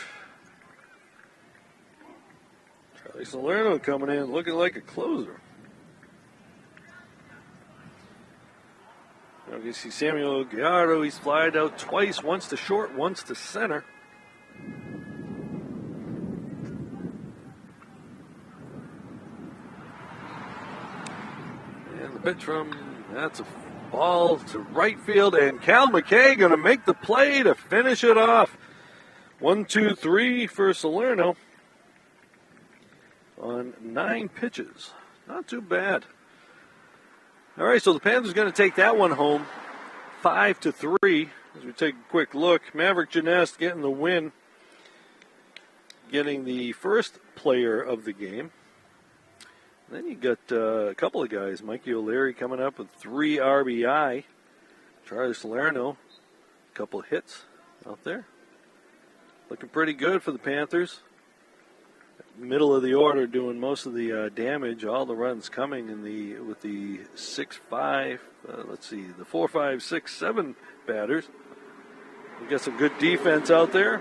Charlie Salerno coming in looking like a closer. Now you see Samuel Gallardo. He's flied out twice, once to short, once to center. And the pitch that's a ball to right field, and Cal McKay going to make the play to finish it off. 1-2-3 for Salerno on 9 pitches. Not too bad. All right, so the Panthers going to take that one home, 5-3. As we take a quick look, Maverick Janest getting the win, getting the first player of the game. And then you got a couple of guys, Mikey O'Leary coming up with 3 RBI. Charlie Salerno, a couple of hits out there. Looking pretty good for the Panthers. Middle of the order doing most of the damage. All the runs coming with the 6-5. The 4, 5, 6, 7 batters. We got some good defense out there.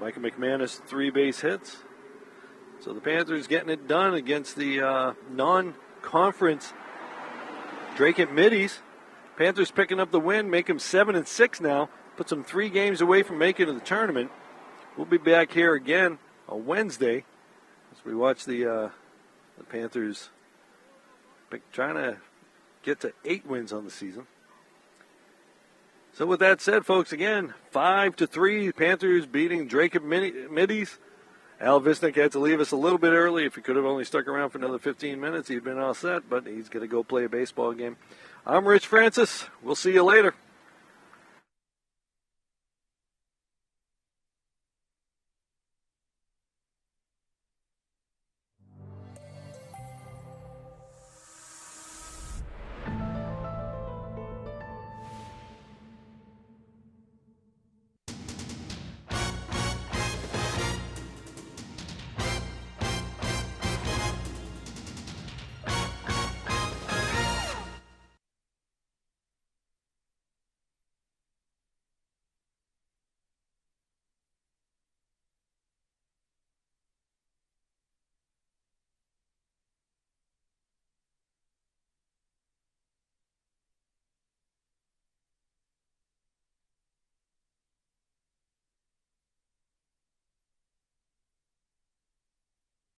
Micah McManus 3 base hits. So the Panthers getting it done against the non-conference Dracut Middies. Panthers picking up the win, make them 7-6 now. Puts them 3 games away from making it to the tournament. We'll be back here again on Wednesday as we watch the Panthers trying to get to 8 wins on the season. So with that said, folks, again, 5-3, Panthers beating Dracut Middies. Al Visnick had to leave us a little bit early. If he could have only stuck around for another 15 minutes, he'd been all set, but he's going to go play a baseball game. I'm Rich Francis. We'll see you later.